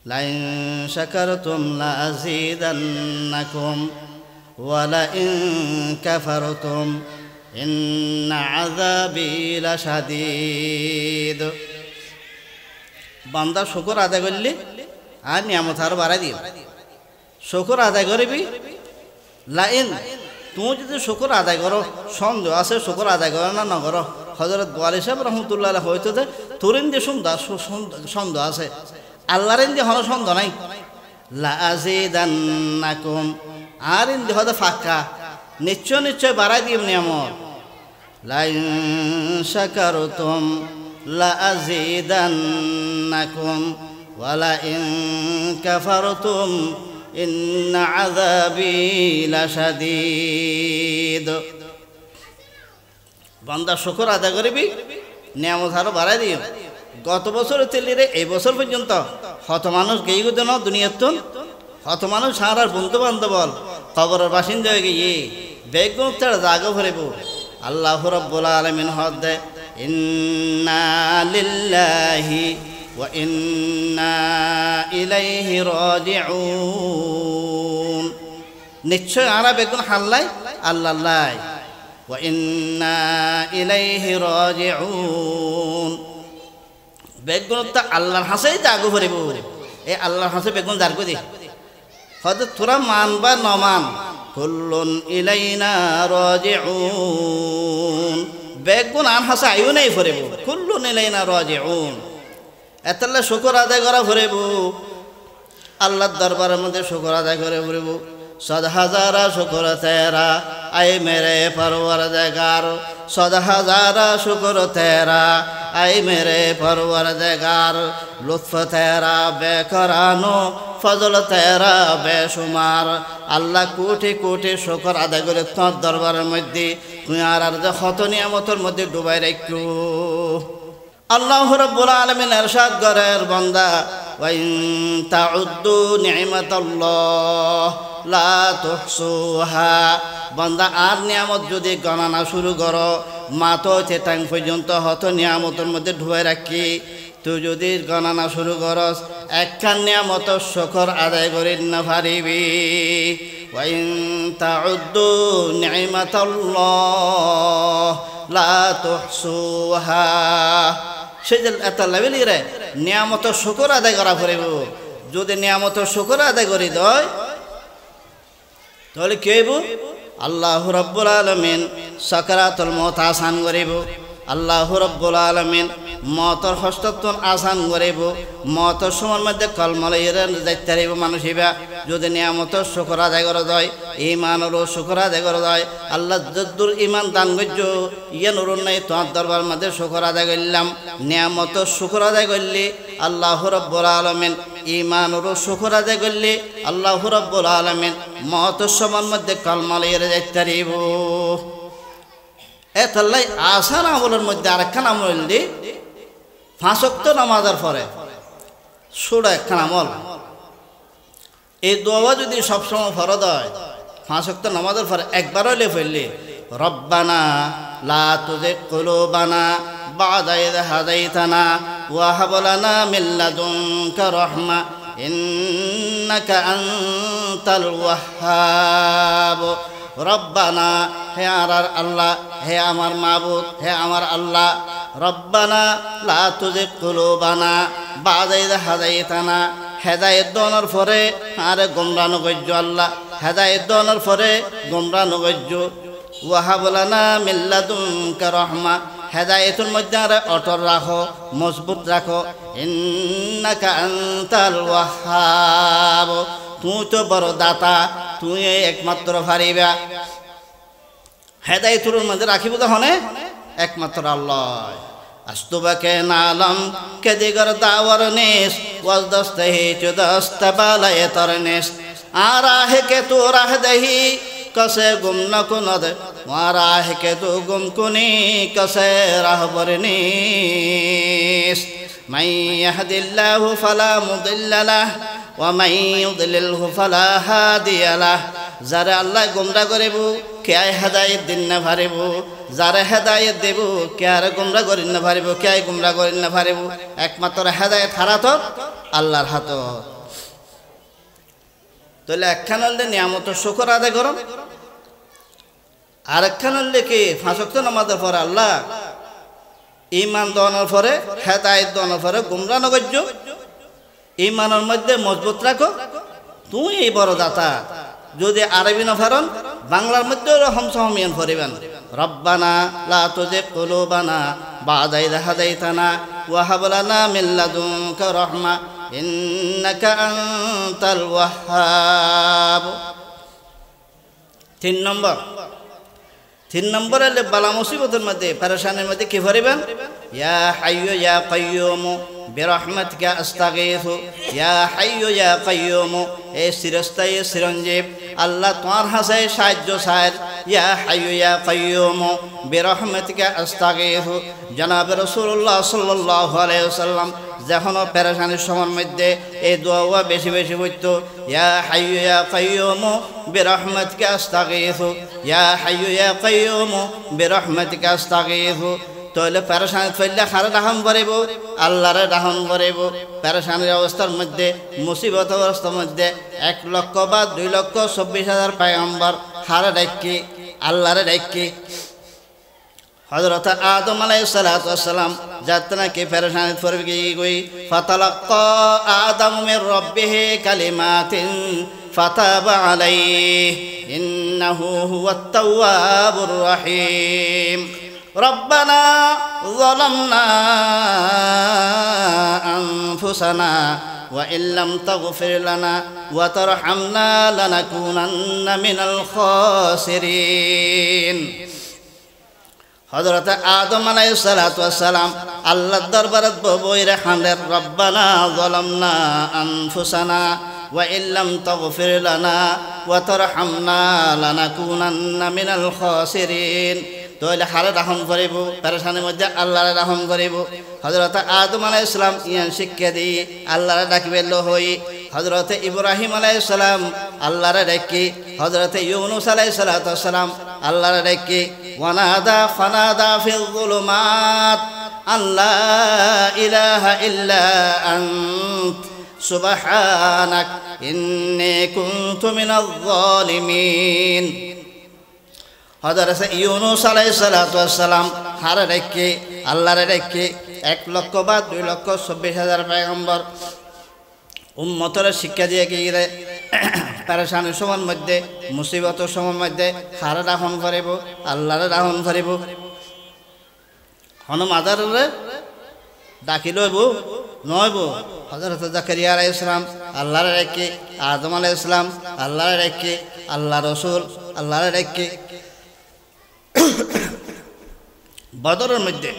Line শাকারতুম লাযীদান্নাকুম ওয়া line কাফারতুম ইন্না আযাবি লাশাদীদ। বান্দা শুকর আদায় করলি আর নিয়ামত আরো বাড়াই দিও। শুকর আদায় করবি লাইন, তুমি যদি শুকর আদায় করো, সন্দেহ আছে শুকর আদায় করো না না করো। হযরত ওয়ালি সাহেব রহমতুল্লাহ হয়তো যে তোরিন দিয়ে সন্দেহ আছে, আল্লাহর ইন্দি হন সন্দেহ নাই। লাযীদান্নাকুম আর ইন্দি হয়তো ফাঁকা, নিশ্চয় নিশ্চয় বাড়াই দিও নিয়ামত। লাইন শাকারতুম লাযীদান্নাকুম ওয়া লাইন কাফারতুম ইন্না আযাবি লাশাদীদ। বান্দা শুকর আদায় করবি, নিয়ামত আরো বাড়াই দিও। গত বছর তেলিরে এই বছর পর্যন্ত হত মানুষ গেই গো না দুনিয়াতুন, হত মানুষ সারার বন্ধু বান্ধব কবরের বাসিন্দা হয়ে গিয়ে বেগুন তার জাগো ভরিব। আল্লাহ রাব্বুল আলামিন হদে ইন্না লিল্লাহি ওয়া ইন্না ইলাইহি রাজিউন। নিশ্চয় আরা বেগুন হাল্লাই আল্লাহ ওয়া ইন্না ইলাইহি রাজিউন। বেগুনটা আল্লাহর হাসেই জাগো ভরিব। এই আল্লাহর হাসে বেগুন জারগো দি হয়তো তোরা মান বা নমান, কুল্লুন ইলাইনা রাজিউন। বেগুন আন হাসে আইও নাই ভরিব, কুল্লুন ইলাইনা রাজিউন। এতলে শুকর আদায় করা ভরিব, আল্লাহর দরবারের মধ্যে শুকর আদায় করে ভরিব। सद हजारा शुक्र तेरा आए मेरे परवरदिगार, सद हजारा शुक्र तेरा आए मेरे परवरदिगार। लुत्फ तेरा बेकरानो फजल तेरा बेशुमार। আল্লাহ কোটি কোটি শুকর আদায় করে তোর দরবারের মধ্যে তুই আর যে কত নিয়ামতের মধ্যে ডুবাই রাখো। আল্লাহ রাব্বুল আলামিন ইরশাদ করেন বান্দা ওয়া ইন তাউদ্দু নি'মাতাল্লাহ লা তুহসুহা। বান্দা আর নিয়ামত যদি গণনা শুরু করো মাতো চেতাং পর্যন্ত হত নিয়ামতের মধ্যে ডুবাই রাখি। তুই যদি গণনা শুরু করস একখান নিয়ামত শুকর আদায় করি না পারিবি। ওয়া ইন তাউদ্দু নি'মাতাল্লাহ লা তুহসুহা। সেই যে এত লেভেলি রে নিয়ামত শুকর আদায় করা পড়িব। যদি নিয়ামত শুকর আদায় করি দয় তাহলে কি হইব? আল্লাহ রাব্বুল আলামিন সাকারাতুল মউত আসান করিব। আল্লাহ রাব্বুল আলামিন মতর হস্তত্বন আসান করিব। মতর সময়ের মধ্যে কলমলের যাইতে পারিব মানুষ হইবা যদি নিয়ামত শুকর আদায় করা যায়, ইমানেরও শুকর আদায় করা যায়। আল্লাহ যদ্দুর ইমান দান করছ ইয়ে নুরুন নাই তোমার দরবার মধ্যে শুকর আদায় করলাম। নিয়ামত শুকর আদায় করলে আল্লাহ রাব্বুল আলামিন ইমানেরও শুকর আদায় করলে আল্লাহ রাব্বুল আলামিন মতর সময়ের মধ্যে কলমলের যাইতে পারিব। এতাল্লাই আসান আমলের মধ্যে আরেকখান আমল দি 5 ওয়াক্ত নামাজের পরে সুরা একখান আমল। এই দোয়া যদি সবসময় ফরজ হয় 5 ওয়াক্ত নামাজের পরে একবার হইলে ফেললে রব্বানা লা তুযিগ কুলুবানা বা'দা ইয হাদাইতানা ওয়া হাব লানা মিন লাদুনকা রাহমা ইন্নাকা আনতাল ওয়াহ্হাব। রব্বানা হে আমার আল্লাহ, হে আমার মাবুদ, হে আমার আল্লাহ। রব্বানা লা তুযিগ কুলুবানা বা'দা ইয হাদাইতানা। হেদায়েত দনের পরে আরে গোমরাহ নগজ্য আল্লাহ, হেদায়েত দনের পরে গোমরাহ নগজ্য। ওয়া হাব লানা মিন লাদুনকা রাহমা। হেদায়েতের মধ্যে আরে অটল রাখো, মজবুত রাখো। ইন্নাকা আনতাল ওয়াহ্হাব। তুই তো বড় দাতা, তুই একমাত্র পারিবা। হেদায়েতের মধ্যে রাখিব তখনে একমাত্র আল্লাহ। আস্তুবাকে নালম কে দিগর দাওয়ার নিস ওয়াজদস্তাহি চুদস্তাবালায়ে তরনিস। আরাহে কে তু রাহ দেহি কসে গুম ন কুনদ মারাহে কে তু গুম কুনি কসে রাহ বরনিস। মান ইয়াহদিল্লাহু ফালা মুদিল্লা লাহ ওয়া মান ইউদ্লিলহু ফালা হাদিয়া লাহ। যারে আল্লাহ গুমরাহ করিব কে হেদায়েত দিন না পারিব, যারে হেদায়েত দেব কে আর গুমরাহ করি না পারিব, কে গুমরাহ করি না পারিব। একমাত্র হেদায়েত হারাত আল্লাহর হাত। তাহলে একখান হলে নিয়ামত শুকর আদায় করো, আরেকখান হলে কি 5 ওয়াক্ত নামাজের পরে আল্লাহ ইমান দেওয়ানোর পরে হেদায়েত দেওয়ানোর পরে গুমরা নগর্য ইমানের মধ্যে মজবুত রাখো। তুই এই বড় দাতা। যদি আরবি না পারেন বাংলার মধ্যে রহম সহমিয়ান পড়িবেন। রব্বানা লা তুজিগ কুলুবানা বা'দা ইয হাদাইতানা ওয়া হাব লানা মিন লাদুনকা রাহমা ইন্নাকা আনতাল ওয়াহ্হাব। 3 নম্বর হলে বালা মুসিবতের মধ্যে পেরেশানির মধ্যে কি পড়িবেন? ইয়া হাইয়্যু ইয়া কাইয়্যুম বিরহমাতিকা আস্তাগীথু। ইয়া হাইয়্যু ইয়া কাইয়্যুম, এ চিরস্থায়ী চিরঞ্জীব আল্লাহ তোমার হাসে সাহায্য চায়। ইয়া হাইয়্যু ইয়া কাইয়্যুম বিরহমাতিকা আস্তাগীথু। জনাব রাসূলুল্লাহ সাল্লাল্লাহু আলাইহি ওয়াসাল্লাম যখন পেরেশানির সময়ের মধ্যে এই দোয়া বেশি বেশি পড়তো, ইয়া হাইয়্যু ইয়া কাইয়্যুম বিরহমাতিকা আস্তাগীথু, ইয়া হাইয়্যু ইয়া কাইয়্যুম বিরহমাতিকা আস্তাগীথু। তাহলে পেরেশানি ফেললে কারে রাহম করিব? আল্লাহরে রাহম করিব। পেরেশানির অবস্থার মধ্যে মুসিবত অবস্থার মধ্যে 1 লক্ষ বা 2 লক্ষ 24,000 পয়গম্বর হারে ডাকি আল্লাহরে ডাকি। হযরত আদম আলাইহিস সালাতু ওয়াস সালাম যাতনা কে পেরেশানি পড়বে গই ফাতালাক্কা আদম মির রাব্বিহি কালিমাতিন ফাতাবা আলাইহি ইন্নাহু হুয়াত তাওয়াবুর রহিম। রব্বানা যালামনা আনফুসানা ওয়া ইল্লাম তাগফির লানা ওয়া তারহামনা লানাকুনান্না মিনাল খাসিরিন। হযরত আদম আলাইহিস সালাতু ওয়াস সালাম আল্লাহর দরবারে বইরে হাঁদের, রব্বানা যালামনা আনফুসানা ওয়া ইল্লাম তাগফির লানা ওয়া তারহামনা লানাকুনান্না মিনাল খাসিরিন। তাহলে হারে রাহম করিব, পেরেশানির মধ্যে আল্লাহরে রাহম করিব। হযরত আদম আলাইহিস সালাম ইয়ান শিক্ষা দিয়ে আল্লাহরে ডাকিবে হই। হযরত ইব্রাহিম আলাইহিস সালাম আল্লাহরে ডাকি, হযরত ইউনুস আলাইহিস সালাতু ওয়াস সালাম আল্লাহরে ডাকি। ওয়ানাদা ফানাদা ফিল যুলুমাত আল্লা ইলাহা ইল্লা আনত সুবহানাক ইন্নী কুনতু মিনাজ জালিমিন। হযরত ইউনুস আলাইহিস সালাতু ওয়াস সালাম হারে ডাকি আল্লাহরে ডাকি 1 লক্ষ বা 2 লক্ষ 24,000 পয়গম্বর উম্মতরে শিক্ষা দিয়ে গিয়ে পেরেশানির সময়ের মধ্যে মুসিবতের সময়ের মধ্যে হারে রাহম করিব, আল্লাহরে রাহম করিব। হন মাদারে ডাকি লইব নইব। হযরত জাকারিয়া আলাইহিস সালাম আল্লাহরে ডাকি, আদম আলাইহিস সালাম আল্লাহরে ডাকি, আল্লাহ রাসূল আল্লাহরে ডাকি। বদরের মধ্যে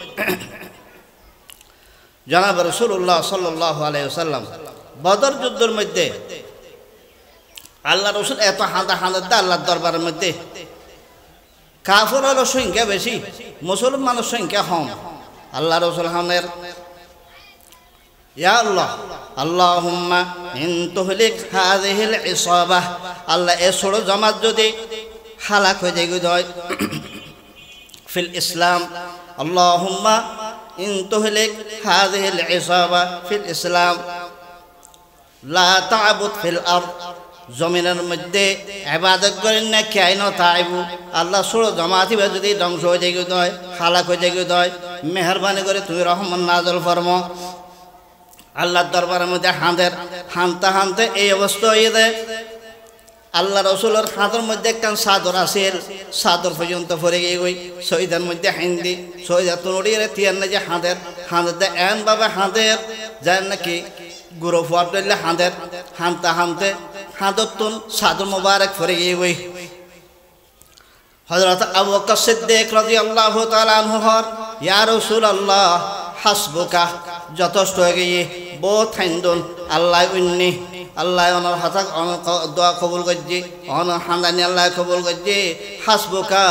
জনাব রাসূলুল্লাহ সাল্লাল্লাহু আলাইহি ওয়াসাল্লাম বদর যুদ্ধের মধ্যে আল্লাহ রাসূল এত হাঁদা আল্লাহর দরবারের মধ্যে কাফেরের সংখ্যা বেশি, মুসলমানের সংখ্যা কম। আল্লাহ রাসূল হামের, ইয়া আল্লাহ আল্লাহুম্মা ইন তুহলিক হাযিহিল ইসাবাহ, আল্লাহ এ ছোট জামাত যদি হালাক হয়ে যায় ফিল ইসলাম, আল্লাহুম্মা ইন তুহলিক হাযিহিল ইসাবা ফিল ইসলাম লা তা'বুদ ফিল আরদ, জমিনের মধ্যে ইবাদত করেন না কেন তাইবু। আল্লাহ ছোট জামাত যদি ধ্বংস হয়ে যায় হালাক হয়ে যায়, মেহেরবানি করে তুমি রহমান নাযিল ফরমা। আল্লাহর দরবারের মধ্যে হানতে এই অবস্থা হয়ে যায়। আল্লাহ রসুলের হাতের মধ্যে একখান চাদর আছিল, চাদর পর্যন্ত পরে গিয়ে গই শহীদের মধ্যে হিন্দি শহীদ তুড়িয়ে তিয়ার না যে হাঁদের এন বাবা হাঁদের যায় নাকি গুরু ফুয়ার ধরলে হানতে হাঁদর তুন চাদর মোবারক পরে গিয়ে গই। হযরত আবু বকর সিদ্দিক রাদিয়াল্লাহু তাআলা আনহু হর, ইয়া রাসূলুল্লাহ হাসবুকা, যথেষ্ট হয়ে গিয়ে বহুত হাইন্দুন আল্লাহ উন্নি, আল্লাহ ওনার হাতাক দোয়া কবুল করছি, অনর হান্দানি আল্লাহ কবুল করছি। হাসবুকা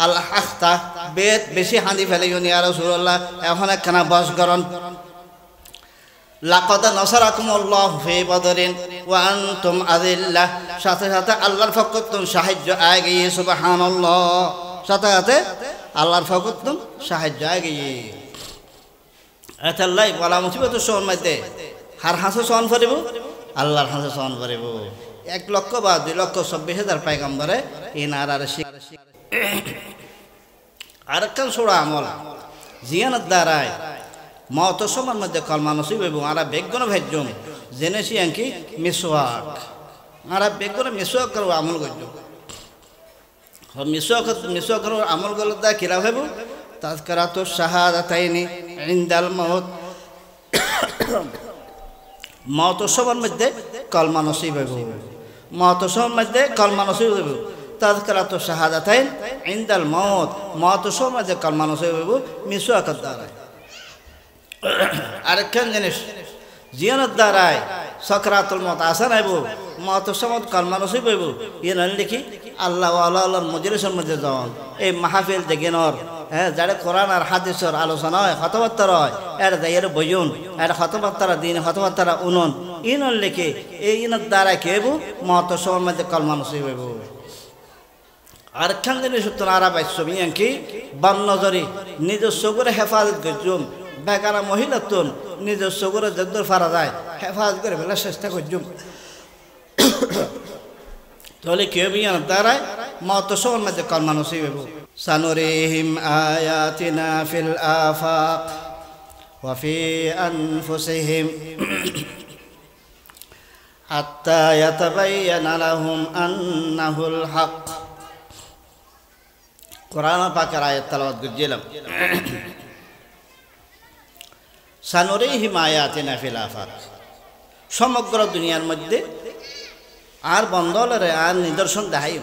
আল্লাহ আখতা বেদ বেশি হাঁদি ফেলে ইয়া রাসূলুল্লাহ, এখন একখানা বস করন। লাকাদ নাসারাকুমুল্লাহু ফি বদরিন ওয়া আনতুম আযিল্লাহ, সাথে সাথে আল্লাহর ফকতুম সাহায্য আয় গিয়ে, সুবহানাল্লাহ, সাথে সাথে আল্লাহর ফকতুম সাহায্য আয় গিয়ে। এতাল্লাই বলা মুসিবতের সময় মধ্যে হার হাসে সহন করিব, আল্লাহর হাসে সহন করিব। 1 লক্ষ বা 2,40,000 পয়গম্বরে এই নারার আরেকখান সূরা আমল জিয়ানত দ্বারায় মত সময়ের মধ্যে কলমা নসিব এবং আরা বেগুন ভেজুম জেনেছি আঙ্কি মিসওয়াক আরা বেগুন মিসওয়াক করব আমল করজুম মিসওয়াক করব আমল করলে তা কিরা হইব তাযকিরাতু শাহাদাতাইনি ইনদাল মাউত মত সময়ের মধ্যে কলমা নসিব হইব মত সময়ের মধ্যে কলমা নসিব হইব তাযকিরাতু শাহাদাতাইন ইনদাল মাউত মত সময়ের মধ্যে কলমা নসিব হইব মিসওয়াকের দ্বারা আরেকখান জিনিস জিয়ানত দ্বারায় সকরাতুল মত আসা নাইব মত সমত কলমা নসিব হইব ইয়ে নালি দেখি আল্লাহ আল্লাহর মজলিসের মধ্যে যাওয়ান এই মাহফিল দেখিনর হ্যাঁ যারা কোরআন আর হাদিসের আলোচনা হয় কথাবার্তা হয় এর যাইয়ের বইন এর কথাবার্তারা দিন কথাবার্তারা উনন ইনর লিখে এই ইনের দ্বারা কি হইব মত সময়ের মধ্যে কলমা নসিব হইব আরেকখান জিনিস তোরা পাইছবি কি বাম নজরি নিজস্ব করে হেফাজত করছুম বেকারা মহিলা তুন নিজস্ব করে যদ্দূর ফারা যায় হেফাজত করে ফেলার চেষ্টা করছুম তাহলে কি হবে দ্বারায় মত সময়ের মধ্যে কলমা নসিব হইব সানুরিহিম আয়াতিনা ফিল আফাক ওয়া ফি আনফুসিহিম হাত্তা ইয়াতাবায়্যানা লাহুম আন্নাহুল হক কোরআন পাকের আয়াত তেলাওয়াত করছিলাম সানুরিহিম আয়াতিনা ফিল আফাক সমগ্র দুনিয়ার মধ্যে আর বন্দলরে আর নিদর্শন দেখাই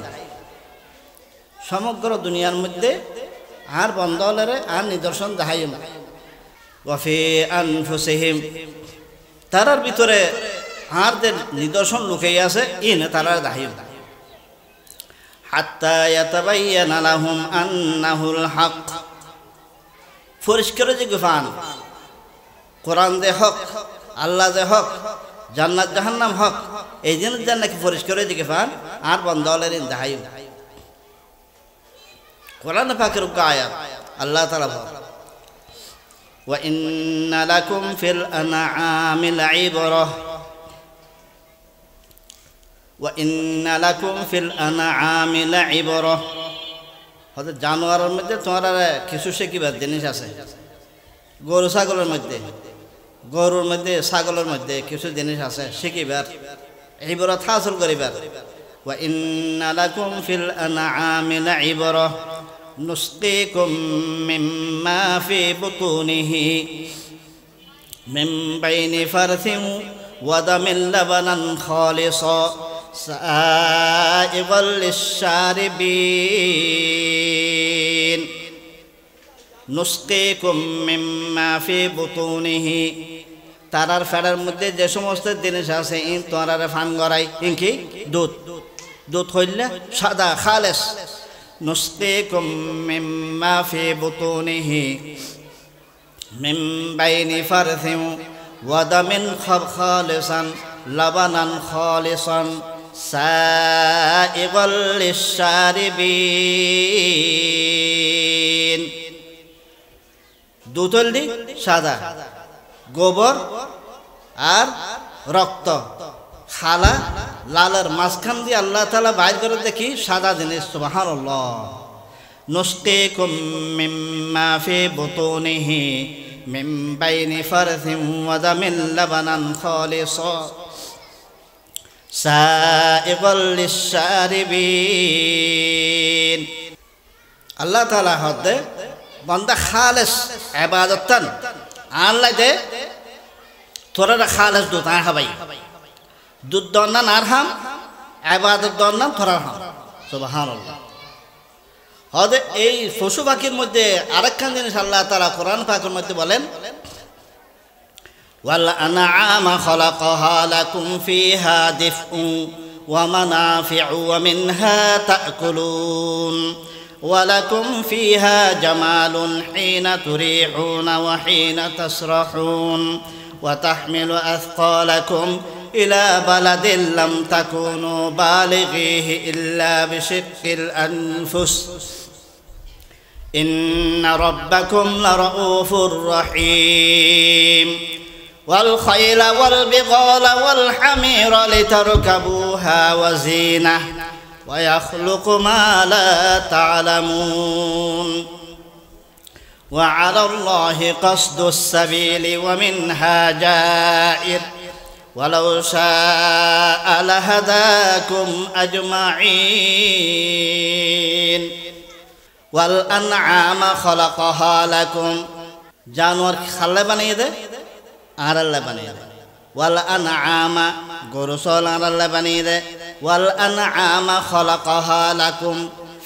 সমগ্র দুনিয়ার মধ্যে আর বন্দলরে আর নিদর্শন দেখাই না ওয়া ফি আনফুসিহিম তারার ভিতরে আর যে নিদর্শন লুকিয়ে আছে ইনে তারা দেখাই না হাত্তা ইয়াতাবায়্যানা লাহুম আন্নাহুল হক পরিষ্কার যে গুফান কোরআন যে হক আল্লাহ যে হক জান্নাত জাহান্নাম হক এই জিনিস নাকি পরিষ্কার যে গুফান আর বন্দলের দেখাই কোরআন পাকের আয়াত আল্লাহ তাআলা বলেন ওয়া ইন্না লাকুম ফিল আনআমি লাইবরাহ ওয়া ইন্না লাকুম ফিল আনআমি লাইবরাহ হযরত জানোয়ারের মধ্যে তোমার কিছু শিখিবার জিনিস আছে গরু ছাগলের মধ্যে গরুর মধ্যে ছাগলের মধ্যে কিছু জিনিস আছে শিখিবার ইবরাত হাসিল করিবার ওয়া ইন্না লাকুম ফিল আনআমি লাইবরাহ نسقيكم مما في بطونه من بين فرث ودم لبنا خالصا سائغا للشاربين نسقيكم مما في بطونه তারার ফেরার মধ্যে যে সমস্ত জিনিস আছে ইন তোরারে ফান গড়াই ইনকি দুধ দুধ হইলে সাদা খালেস نسقيكم مما في بطونه من بين فرث ودم خالصا لبنا خالصا سائغا للشاربين দুধ হলদি সাদা গোবর আর রক্ত খালা লালের মাঝখান দিয়ে আল্লাহ তাআলা বাইর করে দেখি সাদা জিনিস সুবহানাল্লাহ নুসকিকুম মিম্মা ফি বুতুনিহি মিন বাইনি ফারথিন ওয়া দামিন লাবানান খালিসা সাইগাল লিশারিবিন আল্লাহ তাআলা হদে বান্দা খালেস ইবাদতান আল্লাহ দে তোরা খালেস দুধ খাবাই দুধ দন্নান আর হাম ইবাদত দন্নান থরার হাম সুবহানাল্লাহ হদে এই পশু পাখির মধ্যে আরেকখান জিনিস আল্লাহ তাআলা কোরআন পাকের মধ্যে বলেন ওয়াল আনআমা খালাকাহা লাকুম ফিহা দিফউ ওয়া মানাফিউ ওয়া মিনহা তাকুলুন ولكم فيها جمال حين تريحون وحين تسرحون وتحمل أثقالكم إلى بلد لم تكونوا بالغيه إلا بشق الأنفس إن ربكم لرؤوف رحيم والخيل والبغال والحمير لتركبوها وزينة ويخلق ما لا تعلمون وعلى الله قصد السبيل ومنها جائر ولو شاء لهداكم أجمعين والأنعام خلقها لكم जानवर खाल्ले बनाइए दे आरल्ले बनाइए दे वल अनआमा गोरुसोल आरल्ले बनाइए दे वल अनआमा खलक़हा लकुम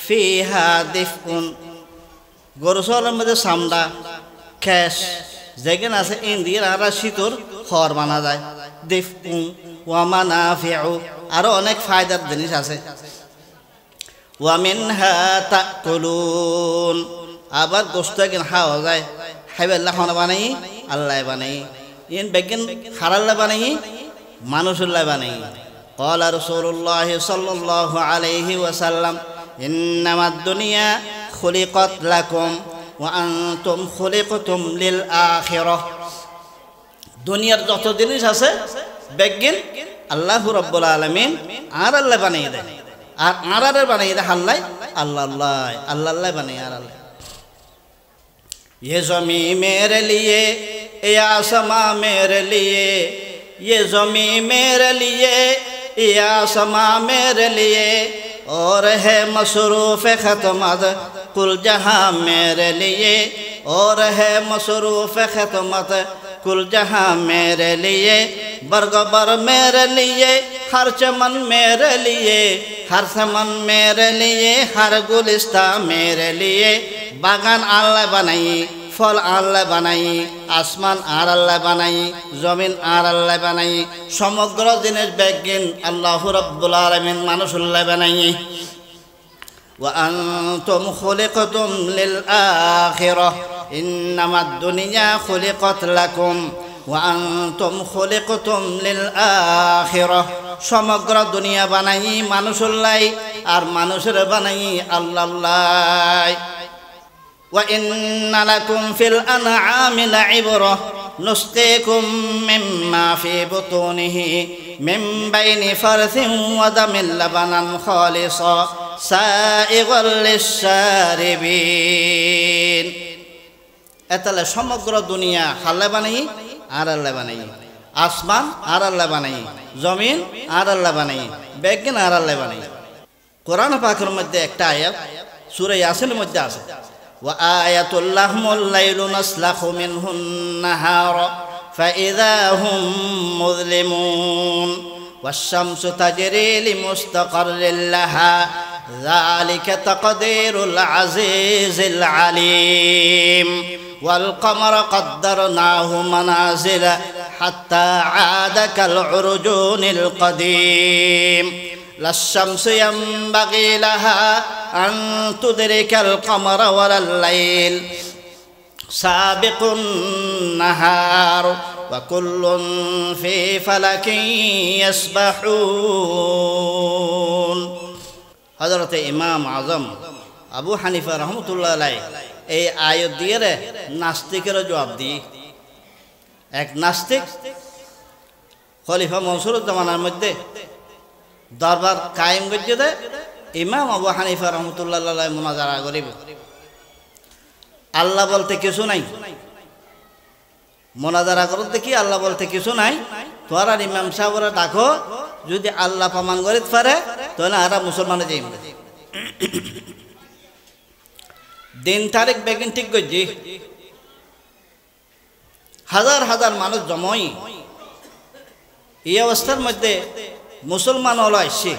फीहा दिफ़उन गोरुसोलेर मध्य सामडा कैश যেখানে আছে ইন্দির আর শীতর খড় বানা যায় দিফউন ওয়া মানাফিউ আরো অনেক ফায়দার জিনিস আছে ওয়া মিনহা তাকুলুন আবার গোশত কেন খাওয়া যায় হাইবাল্লাহ খানা বানাই আল্লাহ বানাই ইন বেগিন হারাল্লাহ বানাই মানুষুল্লাহ বানাই قال رسول الله صلى الله عليه وسلم إنما الدنيا خلقت لكم وأنتم خلقتم للآخرة দুনিয়ার যত জিনিস আছে বেগিন আল্লাহ রাব্বুল আলামিন আর আল্লাহ বানাই দেয় আর আরারে বানাই দেয় আল্লাহ আল্লাহ আল্লাহ বানাই আর আল্লাহ ये ज़मीं मेरे लिए ये आसमां मेरे लिए ये ज़मीं मेरे लिए ये आसमां मेरे लिए और है मसरूफ़ ख़िदमत कुल जहां मेरे लिए और है मसरूफ़ ख़िदमत कुल जहां मेरे लिए बरगबर मेरे लिए हर चमन मेरे लिए हर समन मेरे लिए हर गुलिस्ता मेरे लिए बागान आल्लाह बनाई फल आल्लाह बनाई आसमान आर आल्लाह बनाई जमीन आर आल्लाह बनाई समग्र जिनिस बेगिन अल्लाह रब्बुल आलामीन मानुषुल्लाह बनाई वा अंतुम खुलिकतुम लिल आखिरह इन्नमा दुनिया खुलिकत लकुम वा अंतुम खुलिकतुम लिल आखिरह समग्र दुनिया बनाई मानुषुल्लाह और मानुषेर बनाई अल्लाह وإن لكم في الأنعام لعبرة نسقيكم مما في بطونه من بين فرث ودم لبنا خالصا سائغا للشاربين এতলে সমগ্র দুনিয়া আল্লাহ বানাই আর আল্লাহ বানাই আসমান আর আল্লাহ বানাই জমিন আর আল্লাহ বানাই বিজ্ঞান আর আল্লাহ বানাই কোরআন পাকের মধ্যে একটা আয়াত সূরা ইয়াসিনের মধ্যে আছে وآية لهم الليل نسلخ منه النهار فإذا هم مظلمون والشمس تجري لمستقر لها ذلك تقدير العزيز العليم والقمر قدرناه منازل حتى عاد كالعرجون القديم لا الشمس ينبغي لها أن تدرك القمر ولا الليل سابق النهار وكل في فلك يسبحون حضرت إمام आज़म আবু হানিফা রহমতুল্লাহ আলাইহি এই আয়াত দিয়ে নাস্তিকের জবাব দিয়ে এক নাস্তিক খলিফা মনসুর জামানার মধ্যে দরবার কায়েম করছে দে ইমাম আবু হানিফা রহমতুল্লাহ আলাইহি মুনাজারা করিব আল্লাহ বলতে কিছু নাই মুনাজারা করতে কি আল্লাহ বলতে কিছু নাই তোরা ইমাম সাহেবরা ডাকো যদি আল্লাহ প্রমাণ করিতে পারে তাহলে আরা মুসলমান যাইব দিন তারিখ বেগিন ঠিক করছি হাজার হাজার মানুষ জমাই এই অবস্থার মধ্যে মুসলমান হলো আসছে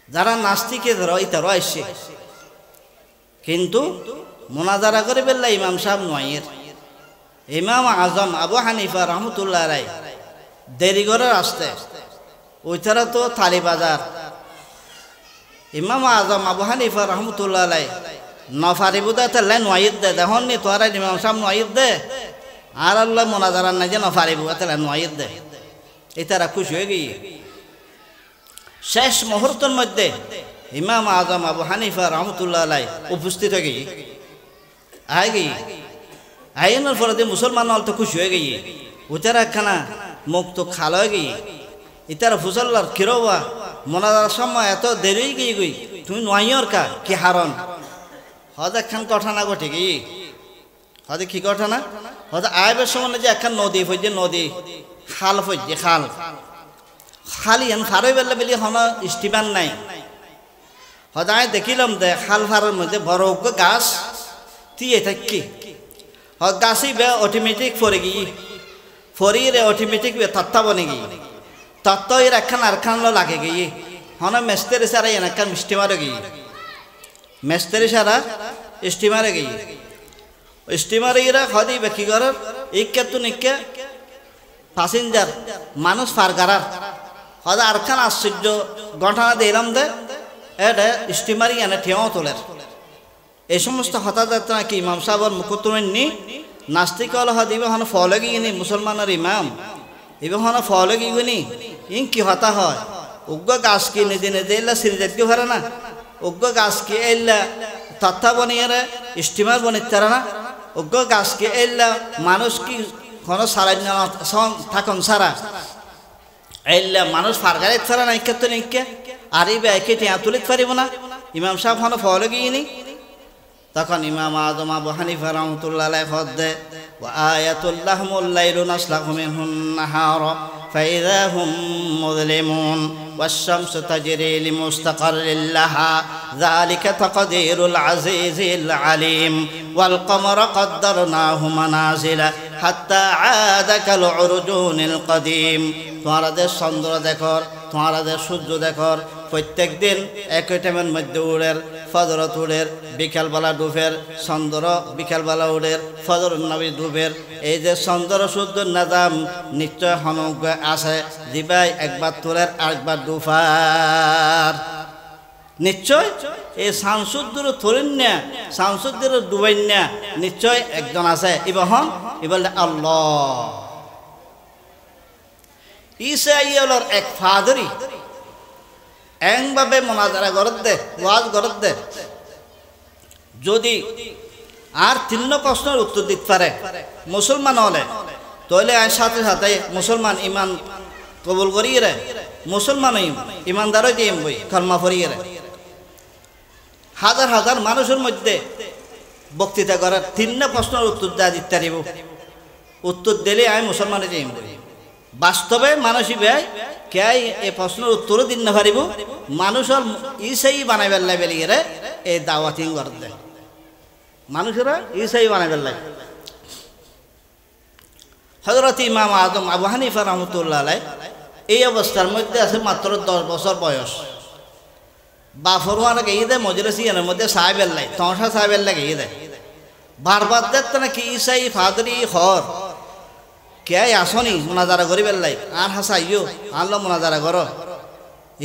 যারা নাস্তিকে তারা আসছে কিন্তু মোনাজারা করে বেল্লা ইমাম সাহেব নয়ের ইমাম আজম আবু হানিফা রহমতুল্লাহ আলাইহি দেরি করে আসতে ওইটারা তো থালি বাজার ইমাম আজম আবু হানিফা রহমতুল্লাহ আলাইহি নফারিবুদা তাল্লা নয়ের দে দেখুন নি তোরা ইমাম সাহেব নয়ের দে আর আল্লাহ মোনাজারা নাই যে নফারিবুদা তাল্লা নয়ের দে এটারা খুশি হয়ে গিয়ে শেষ মুহূর্তের মধ্যে ইমাম আজম আবু হানিফা রহমতুল্লাহ আলাইহি উপস্থিত হয়ে গিয়ে আয় গিয়ে আইনের পরে দিয়ে মুসলমান হল তো খুশি হয়ে গিয়ে উতারা একখানা মুখ তো খাল হয়ে গিয়ে ইতারা ফুসল্লার কিরোবা মনাদার সময় এত দেরি গিয়ে গই তুমি নয়র কা কি হারন হদ একখান ঘটনা ঘটে গিয়ে হদে কি ঘটনা হয়তো আইবের সময় যে একখান নদী ফজে নদী খাল ফজে খাল খালি এন ফারই বেলা বেলি হন স্টিমার নাই হয়তো আমি দেখিলাম দে খাল ফারের মধ্যে বড় গাছ দিয়ে থাকি হয় গাছই বে অটোমেটিক ফরে গিয়ে ফরিয়ে অটোমেটিক বে তত্তা বনে গিয়ে তত্ত এর একখান আরখান লাগে গিয়ে হন মেস্তের সারা এন একখান স্টিমারে গিয়ে মেস্তের সারা স্টিমারে গিয়ে স্টিমারে এরা হদি বেকি করার ইকে তো নিকে প্যাসেঞ্জার মানুষ পার করার হয়তো আরখান আশ্চর্য ঘটনা দিলাম দে এটা স্টিমারই এনে ঠেও তোলের এই সমস্ত হতাহত নাকি ইমাম সাহেবর মুখতুমেন নি নাস্তিক হল হদিবে হন ফলে গিয়ে মুসলমানের ইমাম এবার হন ফলে গিয়ে নি ইন কি হতা হয় উগ্র গাছ কি নিজে নিজে এলা সিরিজাত কি ভরে না উগ্র গাছ কি এলা তত্তা বনিয়ে স্টিমার বনিতারা না উগ্র গাছ কি এলা মানুষ কি কোনো সারাই থাকুন সারা এলা মানুষ ফারগারে ছাড়া না ইকে তো নিকে আর এই ব্যাকে টিয়া তুলিতে পারিব না ইমাম সাহেব হন ফলে গিয়ে নি তখন ইমাম আজম আবু হানিফা রাহমাতুল্লাহ আলাইহি হদ্দে ওয়া আয়াতুল লাহমুল লাইলু নাসলাহু মিনহুন নাহারা ফাইযা হুম মুযলিমুন ওয়াশ-শামসু তাজরি লিমুস্তাকাররিল লাহা যালিকা তাকদীরুল আজিজিল আলিম ওয়াল কমারা কদ্দারনাহু মানাজিলা হাত্তা আদা কাল উরজুনিল কদিম তোমারা যে চন্দ্র দেখর তোমারা যে সূর্য দেখর প্রত্যেক দিন একই টাইমের মধ্যে উড়ের ফজরত উড়ের বিকালবেলা ডুবের চন্দ্র বিকালবেলা উড়ের ফজর নবী ডুবের এই যে চন্দ্র সূর্য নাজাম নিশ্চয় হনজ্ঞ আছে দিবাই একবার তোলের আরেকবার ডুফার নিশ্চয় এই শামসুদ্দুর থরিন না শামসুদ্দুর ডুবাইন না নিশ্চয় একজন আছে ইবা হন এবার আল্লাহ ইসাইয়লর এক ফাদরি এমভাবে মোনাজারা গরত দে ওয়াজ গরত দে যদি আর তিন প্রশ্নের উত্তর দিতে পারে মুসলমান হলে তাহলে আর সাথে সাথে মুসলমান ইমান কবুল করিয়ে রে মুসলমান ইমানদারই দিয়ে বই কলমা পড়িয়ে রে হাজার হাজার মানুষের মধ্যে বক্তৃতা করার তিন প্রশ্নের উত্তর দেওয়া দিতে পারিব উত্তর দিলে আমি মুসলমানে দিয়ে বই বাস্তবে মানুষই ব্যয় কে এই প্রশ্নের উত্তরও দিন না পারিব মানুষের ইসাই বানাইবার লাই বেলিয়ে রে এই দাওয়াতিং করতে দেয় মানুষেরা ইসাই বানাইবার লাই হযরত ইমাম আজম আবু হানিফা রাহমাতুল্লাহ আলাইহি এই অবস্থার মধ্যে আছে মাত্র 10 বছর বয়স বাফরওয়ান গিয়ে দেয় মজলিসিয়ানের মধ্যে সাহেবের লাই তমসা সাহেবের লাগে গিয়ে দেয় বারবার দেখতে নাকি ইসাই ফাদরি হর কে আসনি মোনাজারা করিবেন লাই আর হাসাইও আনলো মোনাজারা করো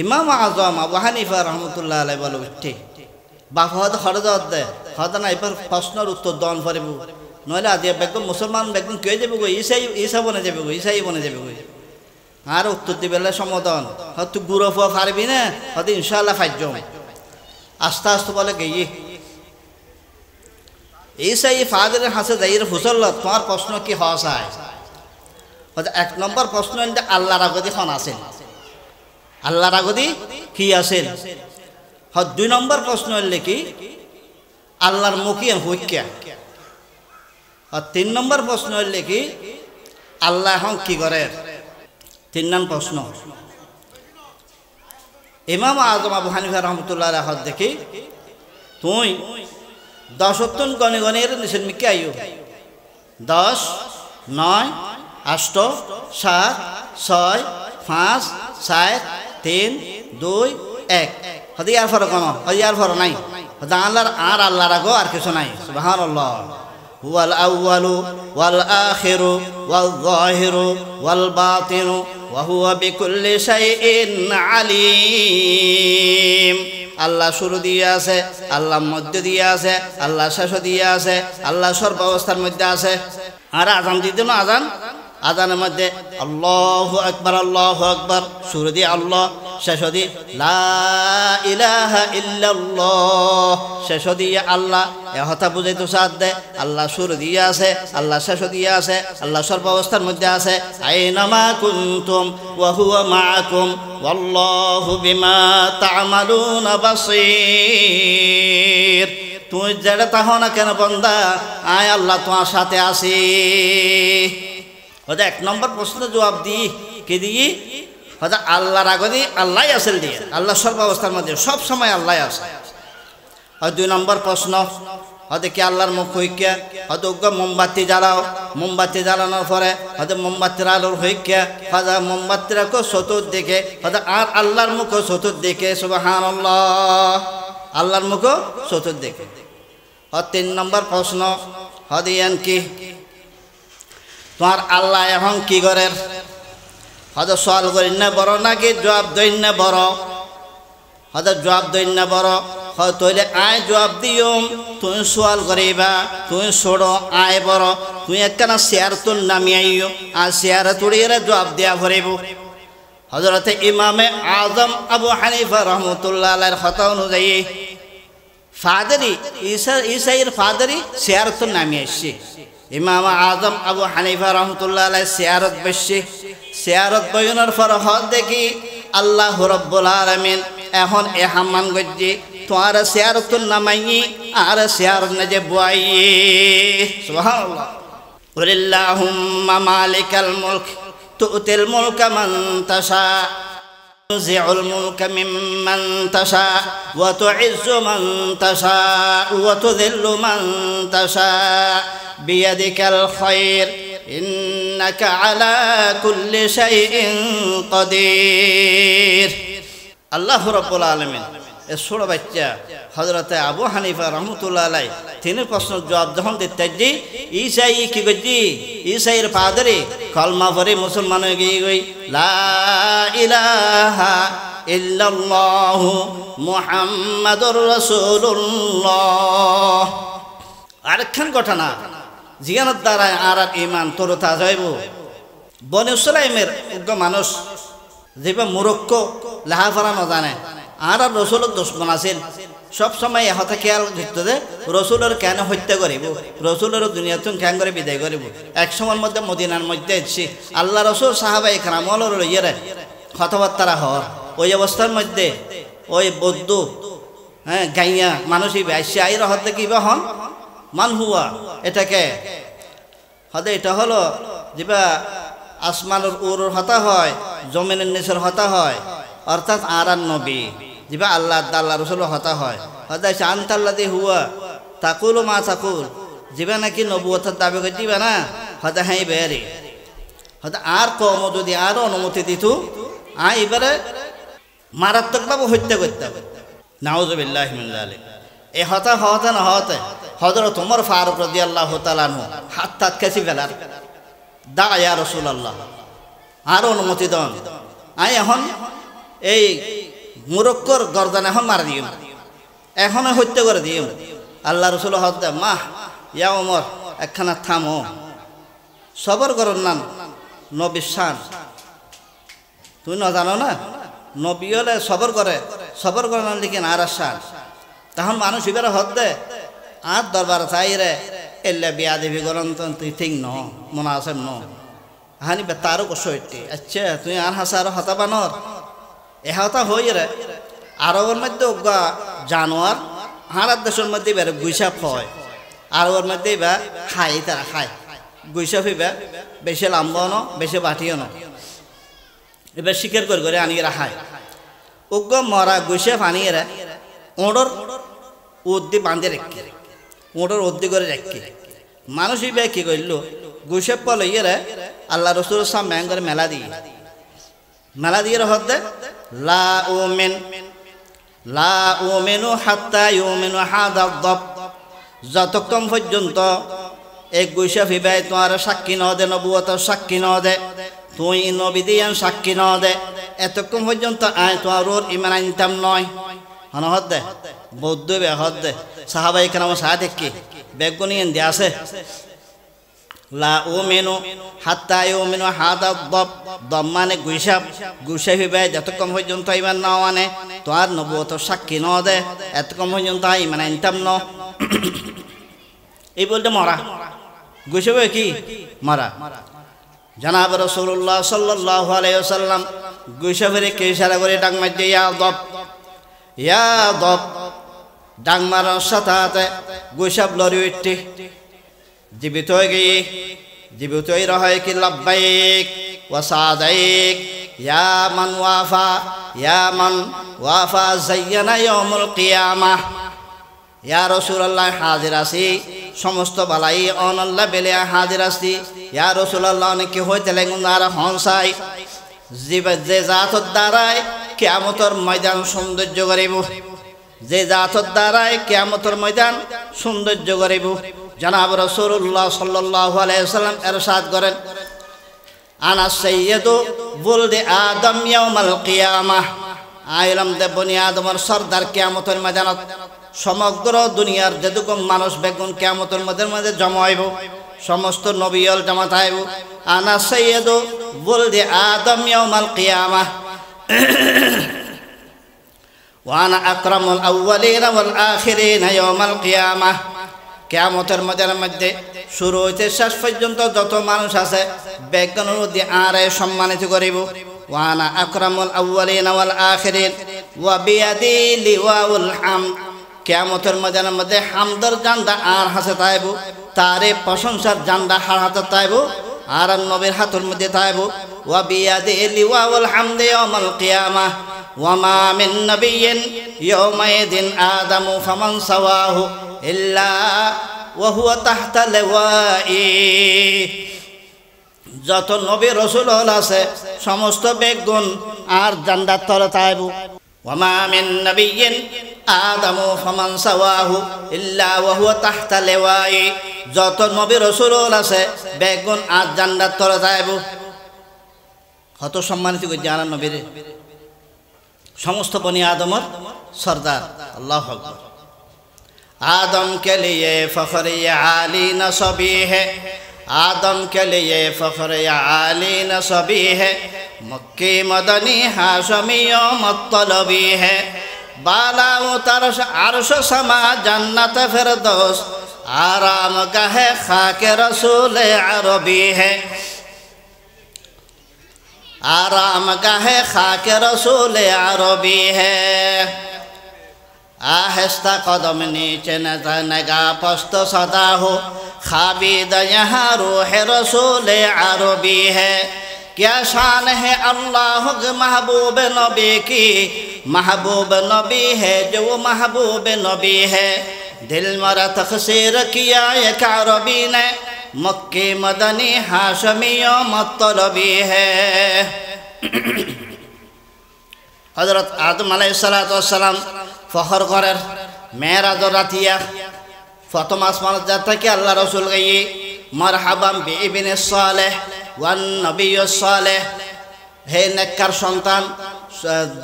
ইমাম আজম আবু হানিফা রাহমাতুল্লাহ আলাইহি বলে উঠে বাপ হয়তো খরচ দে হয়তো না এবার প্রশ্নের উত্তর দন পারিব নইলে আজ বেগম মুসলমান বেগম কে যাবে গো ইসা বনে যাবে গো ইসাই বনে যাবে গো আর উত্তর দিবে সমাধান হয়তো গুঁড়ো ফুয়া পারবি না হয়তো ইনশাআল্লাহ ফাইজ আস্তে আস্তে বলে গিয়ে ইসাই ফাদরের হাসে যাইয়ের ফুসল তোমার প্রশ্ন কি হওয়া চায় এক নম্বর প্রশ্ন আল্লাহর আগদি খন আছেন আল্লাহর আগদি কি আছেন হয় 2 নম্বর প্রশ্ন হলে কি আল্লাহর মুখী হইক্যা আর 3 নম্বর প্রশ্ন হলে কি আল্লাহ এখন কি করে 3 নম্বর প্রশ্ন ইমাম আজম আবু হানিফা রাহমাতুল্লাহ আলাইহি দেখি তুই 10 গণে গণের নিচের মিকে আইও 10 9 8 7 6 5 4 3 2 1 হদি আর ফরক কোনো হদি আর ফরক নাই হদা আল্লাহর আর আল্লাহর আগো আর কিছু নাই সুবহানাল্লাহ হুয়াল আউয়ালু ওয়াল আখিরু ওয়াল যাহিরু ওয়াল বাতিনু ওয়া হুয়া বিকুল্লি শাইইন আলিম আল্লাহ শুরু দিয়ে আছে আল্লাহ মধ্য দিয়ে আছে আল্লাহ শেষ দিয়ে আছে আল্লাহ সর্বাবস্থার মধ্যে আছে আর আযান দিতে না আযানের মধ্যে আল্লাহু আকবার শুরু দিয়ে আল্লাহ শেষ দি লা ইলাহা ইল্লাল্লাহ শেষ দিয়ে আল্লাহ এ হতা বুঝাইতো সাথ দে আল্লাহ শুরু দিয়ে আছে আল্লাহ শেষ দিয়ে আছে আল্লাহ সর্বাবস্থার মধ্যে আছে আইনামা কুনতুম ওয়া হুয়া মাআকুম ওয়াল্লাহু বিমা তা'মালুনা বাসীর তুই যেটা তাহ না কেন বান্দা আয় আল্লাহ তোমার সাথে আছি ওটা 1 নম্বর প্রশ্নের জবাব দিই কি দিই হয়তো আল্লাহর আগে দিই আল্লাহ আসেল দিয়ে আল্লাহ সর্বাবস্থার মধ্যে সব সময় আল্লাহ আছে আর 2 নম্বর প্রশ্ন হয়তো কি আল্লাহর মুখ হইকা হয়তো মোমবাতি জ্বালাও মোমবাতি জ্বালানোর পরে হয়তো মোমবাতির আলোর হইকা হয়তো মোমবাতিরা চতুর্দিকে হয়তো আর আল্লাহর মুখ চতুর্দিকে সুবহানাল্লাহ আল্লাহর মুখ চতুর্দিকে আর 3 নম্বর প্রশ্ন হদিয়ান কি তোমার আল্লাহ এখন কি করেন হয়তো সওয়াল করেন না বড় নাকি জবাব দেন না বড় হয়তো জবাব দেন না বড় হয়তো আয় জবাব দিও তুমি সওয়াল করিবা তুমি ছোড়ো আয় বড় তুই একখানা শেয়ার তোর নামি আইও আর শেয়ারে তুড়িয়ে জবাব দেওয়া ভরিব হযরতে ইমামে আজম আবু হানিফা রহমতুল্লাহ আলাইহির কথা অনুযায়ী ফাদারি ঈসাইর ফাদারি শেয়ার তোর নামি আসছে ইমাম আজম আবু হানিফা রহমতুল্লাহ আলাইহি শেয়ারত বসছে শেয়ারত বয়নের পর হদ দেখি আল্লাহ রাব্বুল আলামিন এখন এ হাম্মান গজ্জি তোমার শেয়ারত নামাই আর শেয়ার নজে বুয়াই সুবহানাল্লাহ ওয়ালিল্লাহুম্মা মালিকাল মুলক তুতিল মুলকা মান তাশা تنزع الملك ممن تشاء وتعز من تشاء وتذل من تشاء بيدك الخير إنك على كل شيء قدير الله رب العالمين ছোট বাচ্চা হযরতে আবু হানিফা রহমতুল্লাহ আলাইহি তিনি প্রশ্নের জবাব যখন দিতে যে ঈসাই কি কইজি ঈসাইর ফাদারে কলমা পড়ে মুসলমান হয়ে গই লা ইলাহা ইল্লাল্লাহ মুহাম্মাদুর রাসূলুল্লাহ আরেকখান ঘটনা জিয়ানত দ্বারা আর ঈমান তরতা যাইব বনি সুলাইমের উগ্র মানুষ যেবা মুরক্কো লেখাপড়া না জানে আর রসুলের দুশ্মন আছিল সব সময় এহতা খেয়াল ধরতে যে রসুলের কেন হত্যা করিব রসুলের দুনিয়াতুন কেন করে বিদায় করিব এক সময়ের মধ্যে মদিনার মধ্যে এসেছি আল্লাহ রসুল সাহাবা ইকরামর লইয়ারে কথাবার্তা হওয়ার ওই অবস্থার মধ্যে ওই বৌদ্ধ গাইয়া মানুষই আসছে আইর হতে কিবা হন মান হুয়া এটাকে হতে এটা হলো যেবা আসমানের উরুর হতা হয় জমিনের নিচের হতা হয় অর্থাৎ আর নবী যেবা আল্লাহ আল্লাহ রসুল হতা হয় হয়তো আনতাল্লাদি হুয়া তাকুল মা তাকুল যেবা নাকি নবুয়তের দাবি করে দিবা না হয়তো হ্যাঁ বেয়ারি হয়তো আর কম যদি আরও অনুমতি দিত এবারে মারাত্মকভাবে হত্যা করতে হবে নাউযুবিল্লাহি মিন যালিক এই হতা হতে না হতে হযরত ওমর ফারুক রাদিয়াল্লাহু তাআলা আনহু হাত তাত কাছি ফেলার দা ইয়া রাসূলুল্লাহ আর অনুমতি দেন এখন এই মুরক্কর গর্দান এখন মারা দিও এখন হত্যা করে দিও আল্লাহ রসুল হদ মা ইয়া ওমর একখানা থামো সবর করন না নবী শান তুই না জানো না নবী হলে সবর করে না লিখেন আর শান তখন মানুষ এবারে হদ দে আর দরবার চাই রে এলে বিয়া দেবী গরম তুই ঠিক ন মনে আছে ন হানি বে তারও কষ্ট আচ্ছা তুই আর হাসা আর হতা বানর এহতা হই রে আরবের মধ্যে জানোয়ার হারার দেশের মধ্যে এবার গুইসাপ হয় আরবের মধ্যে এবার খাই তারা খায় গুইসাপ এবার বেশি লাম্বাও ন বেশি বাটিও ন এবার শিকার করে আনিয়ে খায় উগ্র মরা গুইসাপ আনিয়ে ওঁড়র উদ্দি বাঁধে রেখে ওঁড়র উদ্দি করে রেখে মানুষ এবার কি করল গুইসাপ পল ইয়ে আল্লাহ রসুল সামনে করে মেলা দিয়ে হতে লা উমিনু হাত্তা ইউমিনু হাদাদ দাব যতক্ষণ পর্যন্ত এক গুইসা ফিবাই তোমার সাক্ষী ন দে নবুয়তের সাক্ষী ন দে তুই নবী দিয়ান সাক্ষী ন দে এতক্ষণ পর্যন্ত আয় তোমার ওর ইমান আনতাম নয় হদ দে বৌদ্ধ বে হদ দে সাহাবাই কেন সাহা দেখি বেগুনি এন দিয়ে আছে লা উমিনু হাত্তা ইউমিনু হাদা দব দম মানে গুইসাব গুইসাব হিবে যতক্ষণ পর্যন্ত ইমান না আনে তো আর নবুয়ত সাক্ষী ন দে এতক্ষণ পর্যন্ত ইমান আনতাম ন এই বলতে মরা গুইসাবে কি মরা জনাব রাসূলুল্লাহ সাল্লাল্লাহু আলাইহি ওয়াসাল্লাম গুইসাবের কে ইশারা করে ডাক মারতে ইয়া দব ডাক মারার সাথে সাথে গুইসাব লড়ি উঠতে জীবিত হয়ে গিয়ে জীবিত হয়ে রহে কি লাব্বাইক ওয়া সাদাইক ইয়া মান ওয়াফা যায়্যানা ইয়াউমুল কিয়ামাহ ইয়া রাসূলুল্লাহ হাজির আছি সমস্ত বালাই অনল্লাহ বেলে হাজির আছি ইয়া রাসূলুল্লাহ অনেকে হইতে লাগুন আর হনসাই যে জাতর দ্বারায় কিয়ামতের ময়দান সৌন্দর্য করিব যে জাতর দ্বারায় কিয়ামতের ময়দান সৌন্দর্য করিব জনাব রাসূলুল্লাহ সাল্লাল্লাহু আলাইহি ওয়াসাল্লাম ইরশাদ করেন আনা সাইয়্যিদু ওয়ালদি আদম ইয়াউমাল কিয়ামাহ আইলাম দে বনি আদমের সরদার কিয়ামতের ময়দানত সমগ্র দুনিয়ার যেটুকু মানুষ বেগুন কিয়ামতের মধ্যে জমা হইব সমস্ত নবীল জামাত আইব আনা সাইয়্যিদু ওয়ালদি আদম ইয়াউমাল কিয়ামাহ ওয়া আনা আকরামুল আউওয়ালিনা ওয়াল আখিরিনা ইয়াউমাল কিয়ামাহ কিয়ামতের মধ্যে শুরু হইতে শেষ পর্যন্ত যত মানুষ আছে বেগুনের মধ্যে আরে সম্মানিত করিব ওয়া আনা আকরামুল আউওয়ালিনা ওয়াল আখিরিন ওয়া বিয়াদি লিওয়াউল হামদ কিয়ামতের মধ্যে হামদের জান্ডা আর হাতে তাইব তারে প্রশংসার জান্ডা হার হাতে তাইব আর নবীর হাতের মধ্যে তাইব ওয়া বিয়াদি লিওয়াউল হামদ ইয়াউমাল কিয়ামাহ ওয়া মা মিন নাবিয়্যিন ইয়াউমাইদিন আদামু ফামান সাওয়াহু ইল্লা ওয়া হুয়া তাহতা লিওয়াই যত নবী রাসূল আছে সমস্ত বেগুন আর জান্নাত তলে তাইব ওয়া মা মিন নাবিয়্যিন আদামু ফামান সাওয়াহু ইল্লা ওয়া হুয়া তাহতা লিওয়াই যত নবী রাসূল আছে বেগুন আর জান্নাত তলে তাইব কত সম্মানিত করে জানান নবীরে समस्त बनी आदमर सरदार अल्लाह अकबर आदम के लिए फ़ख्र आली नसबी है आदम के लिए फ़ख्र आली नसबी है मक्की मदनी हाशमी मतलबी है बाला उतरश अर्श समा जन्नत फिरदौस आराम गाहे खाके रसूल अरबी है आराम गाहे खाके रसूल अरबी है आहिस्ता कदम नीचे नगा पस्त सदा हो खाबिद यहाँ रूह रसूल अरबी है क्या शान है अल्लाह के महबूब नबी की महबूब नबी है जो महबूब नबी है दिल मरा तखसीर किया एक अरबी ने मक्की मदनी हाशमी मतलबी है हजरत आदम अलैहिस्सलाम फखर करें मेराज रातिया प्रथम आसमान जाता कि अल्लाह रसूल गई मरहबा बिइब्ने सालेह वन नबी सालेह हे नेककार सन्तान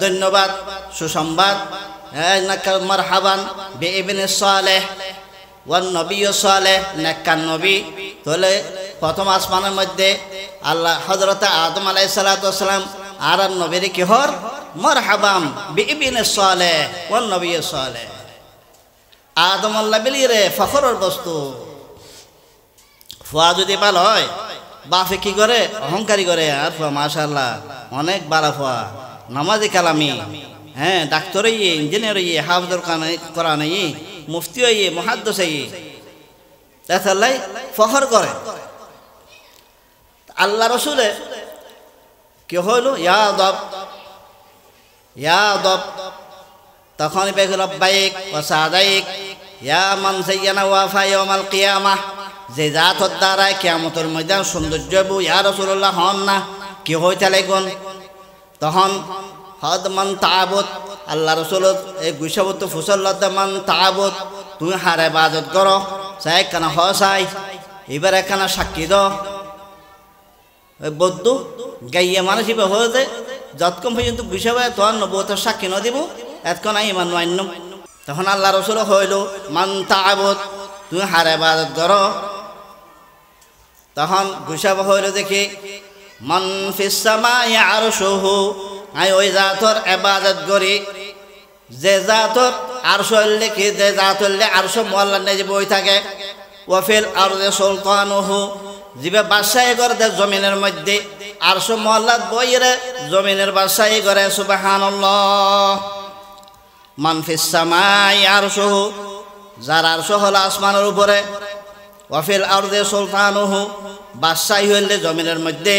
धन्यवाद सुसंबाद हे नेककार मरहबान बिइब्ने सालेह वन नबी सालेह नेककार नबी तोले प्रथम आसमान मध्य अल्लाह हजरत आदम अलैहिस्सलाम आर नबीर की हर मरहबाम बिइब्ने सालेह वन नबी सालेह आदम अल्लाह बिली रे फखरर बस्तु फुआ যদি ভালো হয় বাপে কি করে অহংকারী করে আর ফুয়া মাশাআল্লাহ অনেক বালা ফুয়া নামাজি কালামি হ্যাঁ ডাক্তার হইয়ে ইঞ্জিনিয়ার হইয়ে হাফিজুল কোরআন হইয়ে মুফতি হইয়ে মুহাদ্দিস হইয়ে তাহলে ফখর করে আল্লাহ রাসূলে কি হলো ইয়া দব তখন বেগুল রব্বাইক ওয়া সাদাইক ইয়া মান যায়্যানা ওয়াফা ইয়াউমাল কিয়ামাহ যে জাতর দ্বারা কিয়ামতের ময়দান সৌন্দর্য হইব ইয়া রাসূলুল্লাহ হন না কি হইতে লাগুন তখন হদ মান তাআবুদ আল্লাহ রাসূল এই গুশাবত ফুসল্লাত মান তাআবুদ তুই হার ইবাদত করো চাই কানা হসাই এবারে কানা সাক্ষী দাও বদ্ধ গাইয়া মানুষ ইবা হয়ে যতক্ষণ পর্যন্ত গুশাবে তোর নবুয়তের সাক্ষী ন দিব এতক্ষণ ইমান মান্য তখন আল্লাহ রাসূল হইল মান তাআবুদ তুই হার ইবাদত করো তখন ঘুষাব হইল দেখি মান ফিস সামাই আরশুহু, আই ওই জাতর ইবাদত করি যে জাতর আরশ লিখি, যে জাতর আরশ মোল্লা নেই বই থাকে। ওয়াফিল আরদে সুলতানুহু, জিবে বাদশাহী করে দে জমিনের মধ্যে, আরশ মোল্লাত বইরে জমিনের বাদশাহী করে। সুবহানাল্লাহ। মান ফিস সামাই আরশুহু, যার আরশ হলো আসমানের উপরে। ওয়াফিল আরদে সুলতানুহু, বাদশাহী হইলে জমিনের মধ্যে।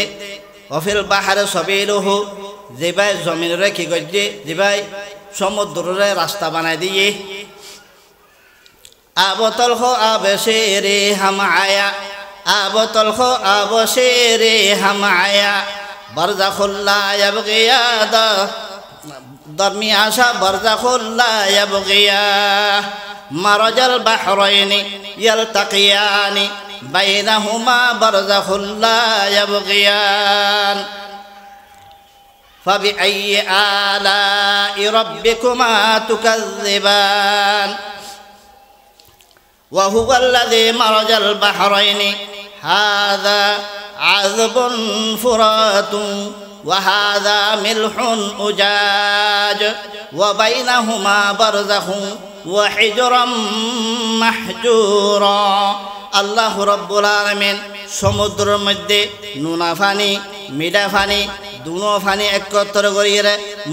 ওয়াফিল বাহারে সাবিলুহু, যে ভাই জমিনের কি করছে, যে ভাই সমুদ্রের রাস্তা বানাই দিয়ে। আবতল হো আবশেরে হাম আয়া, আবতল হো আবশেরে হাম আয়া, বরজাখুল্লা ইয়াবগিয়াদা, দরমিয়াশা বরজাখুল্লা ইয়াবগিয়া, মারাজাল বাহরাইনি ইয়ালতাকিয়ানি, বাইনাহুমা বরজাখুল্লা ইয়াবগিয়ান। فبأي آلاء ربكما تكذبان وهو الذي مرج البحرين هذا عذب فرات وهذا ملح أجاج وبينهما برزخ وحجرا محجورا। আল্লাহ রব্বুল আলামিন সমুদ্রের মধ্যে নুনা ফানি মিঠা ফানি দুনো ফানি একত্র করিয়ে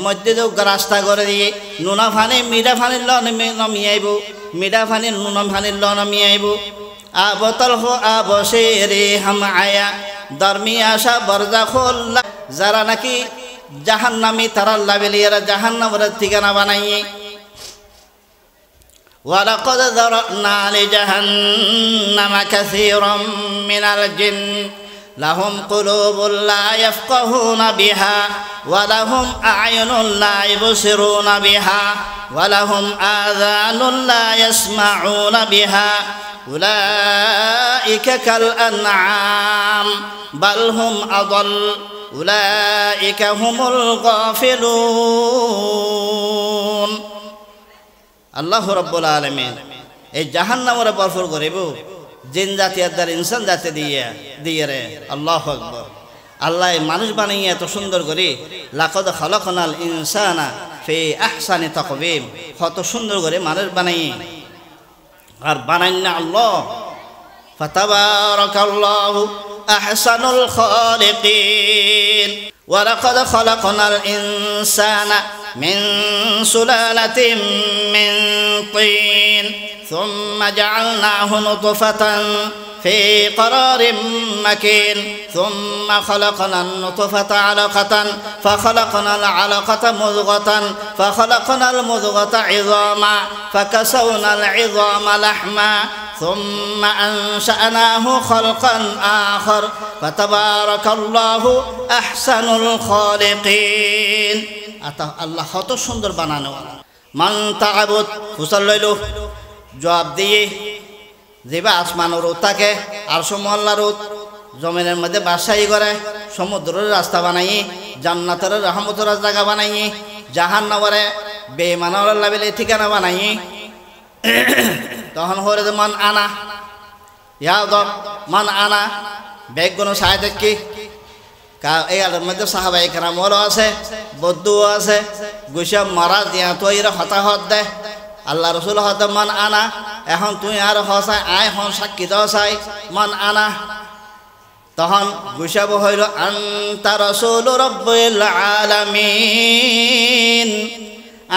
মধ্যে রাস্তা করে দিয়ে নুনা ফানি মিঠা ফানির ল নামিয়ে আইব, মিঠা ফানির নুনা ফানির ল নামিয়ে আইব। আবতল হো আবশেরে হাম আয়া, দরমিয়াশা বরজাখুল্লাহ, যারা নাকি জাহান্নামী তারা লাবেলিয়ারা জাহান্নামের ঠিকানা বানাইয়ে। ওয়ালাকাদ যারানা লিজাহান্নামা কাসীরাম মিনাল জিন লাহুম কুলুবুন লা ইয়াফকাহুনা বিহা ওয়া লাহুম আ'য়ুনুন লা ইবসিরুনা বিহা ওয়া লাহুম আযানুন লা ইয়াসমাউনা বিহা উলাইকা কাল আন'আম বাল হুম আদাল উলাইকা হুমুল গাফিলুন। আল্লাহ রাব্বুল আলামিন এই জাহান্নামের বরফর করিব জিন জাতি আর ইনসান জাতি দিয়ে রে। আল্লাহু আকবার। আল্লাহ মানুষ বানিয়ে এত সুন্দর করে, লাকাদ খালাকনাল ইনসানা ফি আহসানি তাকওয়িম, কত সুন্দর করে মানুষ বানিয়ে আর বানাই না আল্লাহ। ফাতাবারাকাল্লাহু আহসানুল খালিকিন। ওয়ালাকাদ খালাকনাল ইনসানা মিন সুলালাতিন মিন তিন ثم جعلناه نطفة في قرار مكين ثم خلقنا النطفة علقة فخلقنا العلقة مضغة فخلقنا المضغة عظاما فكسونا العظام لحما ثم أنشأناه خلقا آخر فتبارك الله أحسن الخالقين। الله কত সুন্দর বানানো। মান তা'বুদ ফুসাল্লাইলু, জবাব দিয়ে যেবা আসমানের রোদ থাকে আর সমল্লা রোদ জমিনের মধ্যে বাদশাহী করে, সমুদ্রের রাস্তা বানাই, জান্নাতের রহমতের জায়গা বানাই, জাহান্নামের বেঈমানের লাবেলে ঠিকানা বানাই। তখন হরে মান আনা ইয়াদ মান আনা বেগুন সাহেব কি এই আলোর মধ্যে সাহাবায়ে কেরামও আছে, বদ্দুও আছে, গুসা মারা দিয়া তো এরা হতাহত দেয়। আল্লাহ রসুল হত মান আনা, এখন তুই আর হসাই আয় হন সাক্ষী দাও চাই মান আনা। তখন গুসাব হইল আনতা রাসূল রাব্বিল আলামিন,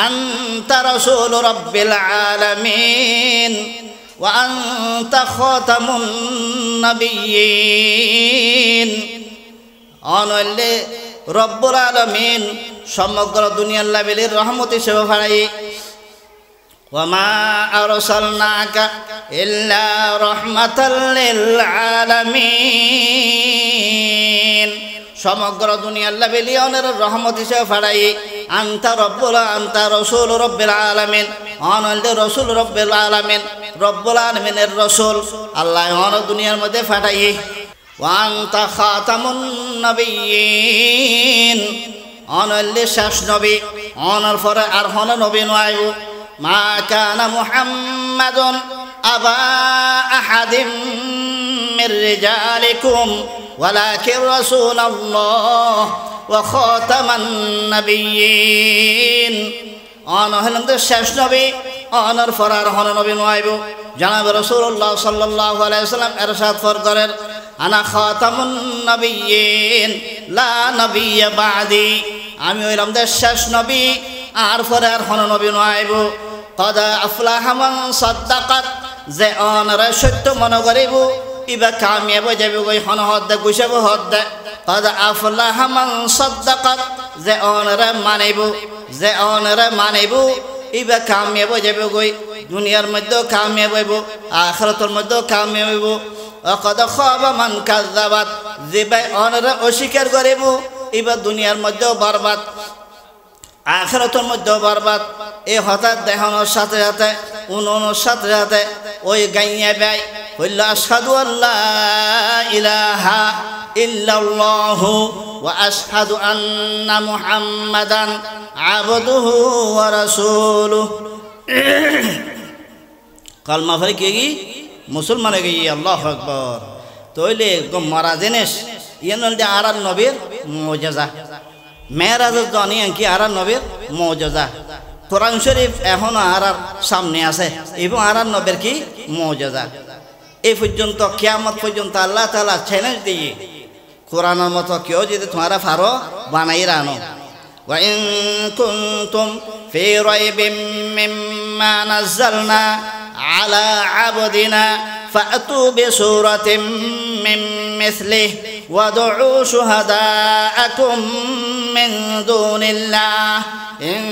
আনতা রাসূল রাব্বিল আলামিন ওয়া আনতা খাতামুন নাবিয়্যিন। অনলে রব্বুল আলামিন সমগ্র দুনিয়ার লাবেলের রহমত হিসেবে ফাড়াই। ওয়ামা আরসালনাকা ইল্লা রাহমাতাল লিল আলামিন, সমগ্র দুনিয়ার লাবেলিয়নের রহমত হিসেবে ফাড়াই। আনতা রাসূল রাব্বিল আলামিন, অনলে রাসূল রাব্বিল আলামিন, রব্বুল আলামিনের রাসূল আল্লাহ অন দুনিয়ার মধ্যে ফাটাই। ওয়ান্তা খাতামুন নবিয়্যিন, অনলে শেষ নবী, অনর পরে আর হন নবী নয়। মা কানা মুহাম্মাদুন আবা আহাদিম من رجالكم ولكن رسول الله وخاتم النبيين أنا هلند শেষ নবী অনর ফরার হন নবী নয়ব জনাব রাসূলুল্লাহ সাল্লাল্লাহু আলাইহি ওয়াসাল্লাম ইরশাদ করেন আনা খাতামুন নবিয়্যিন লা নবিয়্য বাদি আমি হইলাম শেষ নবী আর ফরার হন নবী নয়ব قد أفلح من صدقت যে অনরে সত্য মনে করিব ইবা কামিয়াব যাবে গই হন হদ গুছাব হদ قد أفلح من صدقت যে অনরে মানিব যে অনরে মানিব ইবা কামিয়াব যাবে গই দুনিয়ার মধ্যে কামিয়াব হইব আখিরাতের মধ্যে কামিয়াব হইব وقد خاب من كذبت যে ভাই অনরে অস্বীকার করিব ইবা দুনিয়ার মধ্যে বরবাদ আখিরাতের মধ্যে বরবাদ এই হঠাৎ দেখানোর সাথে সাথে উনোর সাথে সাথে ওই গাইয়া ভাই হইল আশহাদু আল্লা ইলাহা ইল্লাল্লাহু ওয়া আশহাদু আন্না মুহাম্মাদান আবদুহু ওয়া রাসূলুহু কালমা পড়ে কি মুসলমান হয়ে গিয়ে আল্লাহু আকবার তইলে মারা জিনিস ইয়ান দে আর নবীর মুজিজা মেরাজের জনি কি আর নবীর মুজিজা কোরআন শরীফ এখন আর সামনে আছে এবং আর নবীর কি মুজিজা এই পর্যন্ত কিয়ামত পর্যন্ত আল্লাহ তাআলা চ্যালেঞ্জ দিয়ে কোরআনের মতো কেউ যদি তোমরা পারো বানাই রানো ওয়া ইন কুনতুম ফি রাইবিম মিম্মা নাযালনা আলা আবদিনা ফাতু বিসূরাতিম মিন মিসলিহি ওয়াদউ শুহাদাআকুম মিন দুনিল্লাহ ইন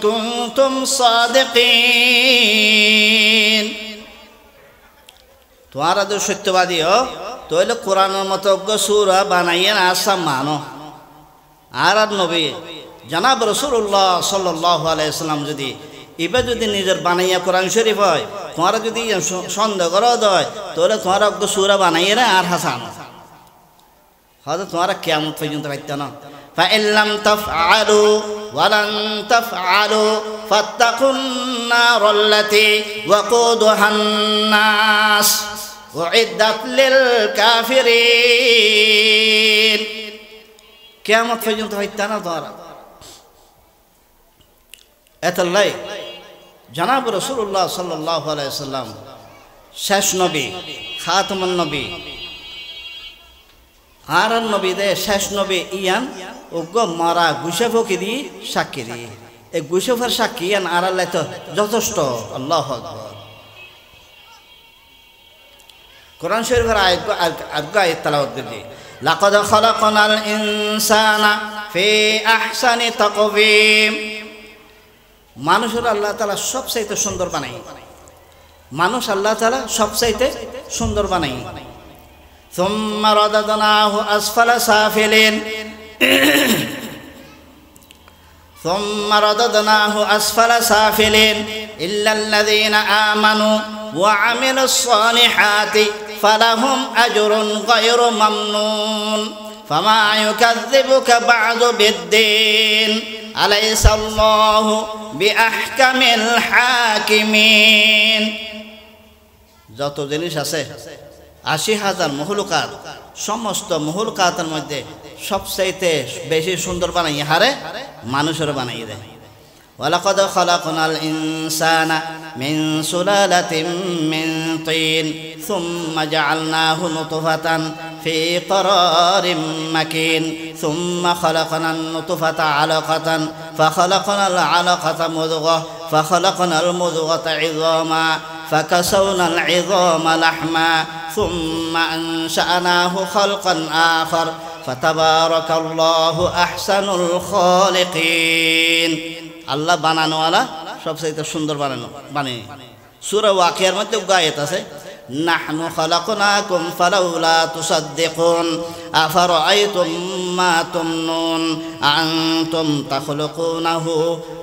কুনতুম সাদিকিন তোমরা যদি সত্যবাদী হও তাহলে কোরআনের মতো সূরা বানাইয়া আসা মানো আর নবী জনাব রাসূলুল্লাহ সাল্লাল্লাহু আলাইহি সাল্লাম যদি এবার যদি নিজের বানাইয়া কোরআন শরীফ হয় তোমরা যদি সন্দেহ করো দেয় তাহলে তোমরা সূরা বানাইয়া না আর হাসান হয়তো তোমরা কিয়ামত পর্যন্ত পাইতে না فإن لم تفعلوا ولن تفعلوا فاتقوا النار التي وقودها الناس أعدت للكافرين কিয়ামত পর্যন্ত পাইতে না তোমরা এতলাই জনাব রাসূলুল্লাহ সাল্লাল্লাহু আলাইহি সাল্লাম শেষ নবী খাতামুন নবী আর নবী দে শেষ নবী ইয়ান ওগ মারা গুশাফকে দি সাক্ষী দি এই গুশাফের সাক্ষী ইয়ান আর আল্লাহ তো যথেষ্ট আল্লাহু আকবার কোরআন শরীফের আয়াত তেলাওয়াত করি লাকাদ খালাকনাল ইনসানা ফি আহসানি তাকওয়িম মানুষের আল্লাহ তাআলা সবচাইতে সুন্দর বানাই মানুষ আল্লাহ তাআলা সবচাইতে সুন্দর বানাই ثم رددناه أسفل سافلين ثم رددناه أسفل سافلين إلا الذين آمنوا وعملوا الصالحات فلهم أجر غير ممنون فما يكذبك بعد بالدين أليس الله بأحكم الحاكمين যত জিনিস আছে ৮০,০০০ মখলুকাত সমস্ত মখলুকাতের মধ্যে সবচাইতে বেশি সুন্দর বানাই হারে মানুষের বানাই দেয় ওয়ালাকাদ খালাকনাল ইনসানা মিন সুলালাতিন মিন তিন সুম্মা জাআলনাহু নুতফাতান ফি ক্বরারিম মাকিন সুম্মা খালাকনান নুতফাতা আলাকাতান ফাখালাকনাল আলাকাতা মুদগা ফাখালাকনাল মুদগাতা ইযামা فكسونا العظام لحما ثم أنشأناه خلقا آخر فتبارك الله أحسن الخالقين الله বানানো ওয়ালা সবচেয়ে সুন্দর বানানো সূরা ওয়াকিয়ার মধ্যে আয়াত আছে নাহনু খালাকনাকুম ফালাউলা তুসাদ্দিকুন আফারাআইতুম মা তুমনুন আনতুম তাখলুকুনাহু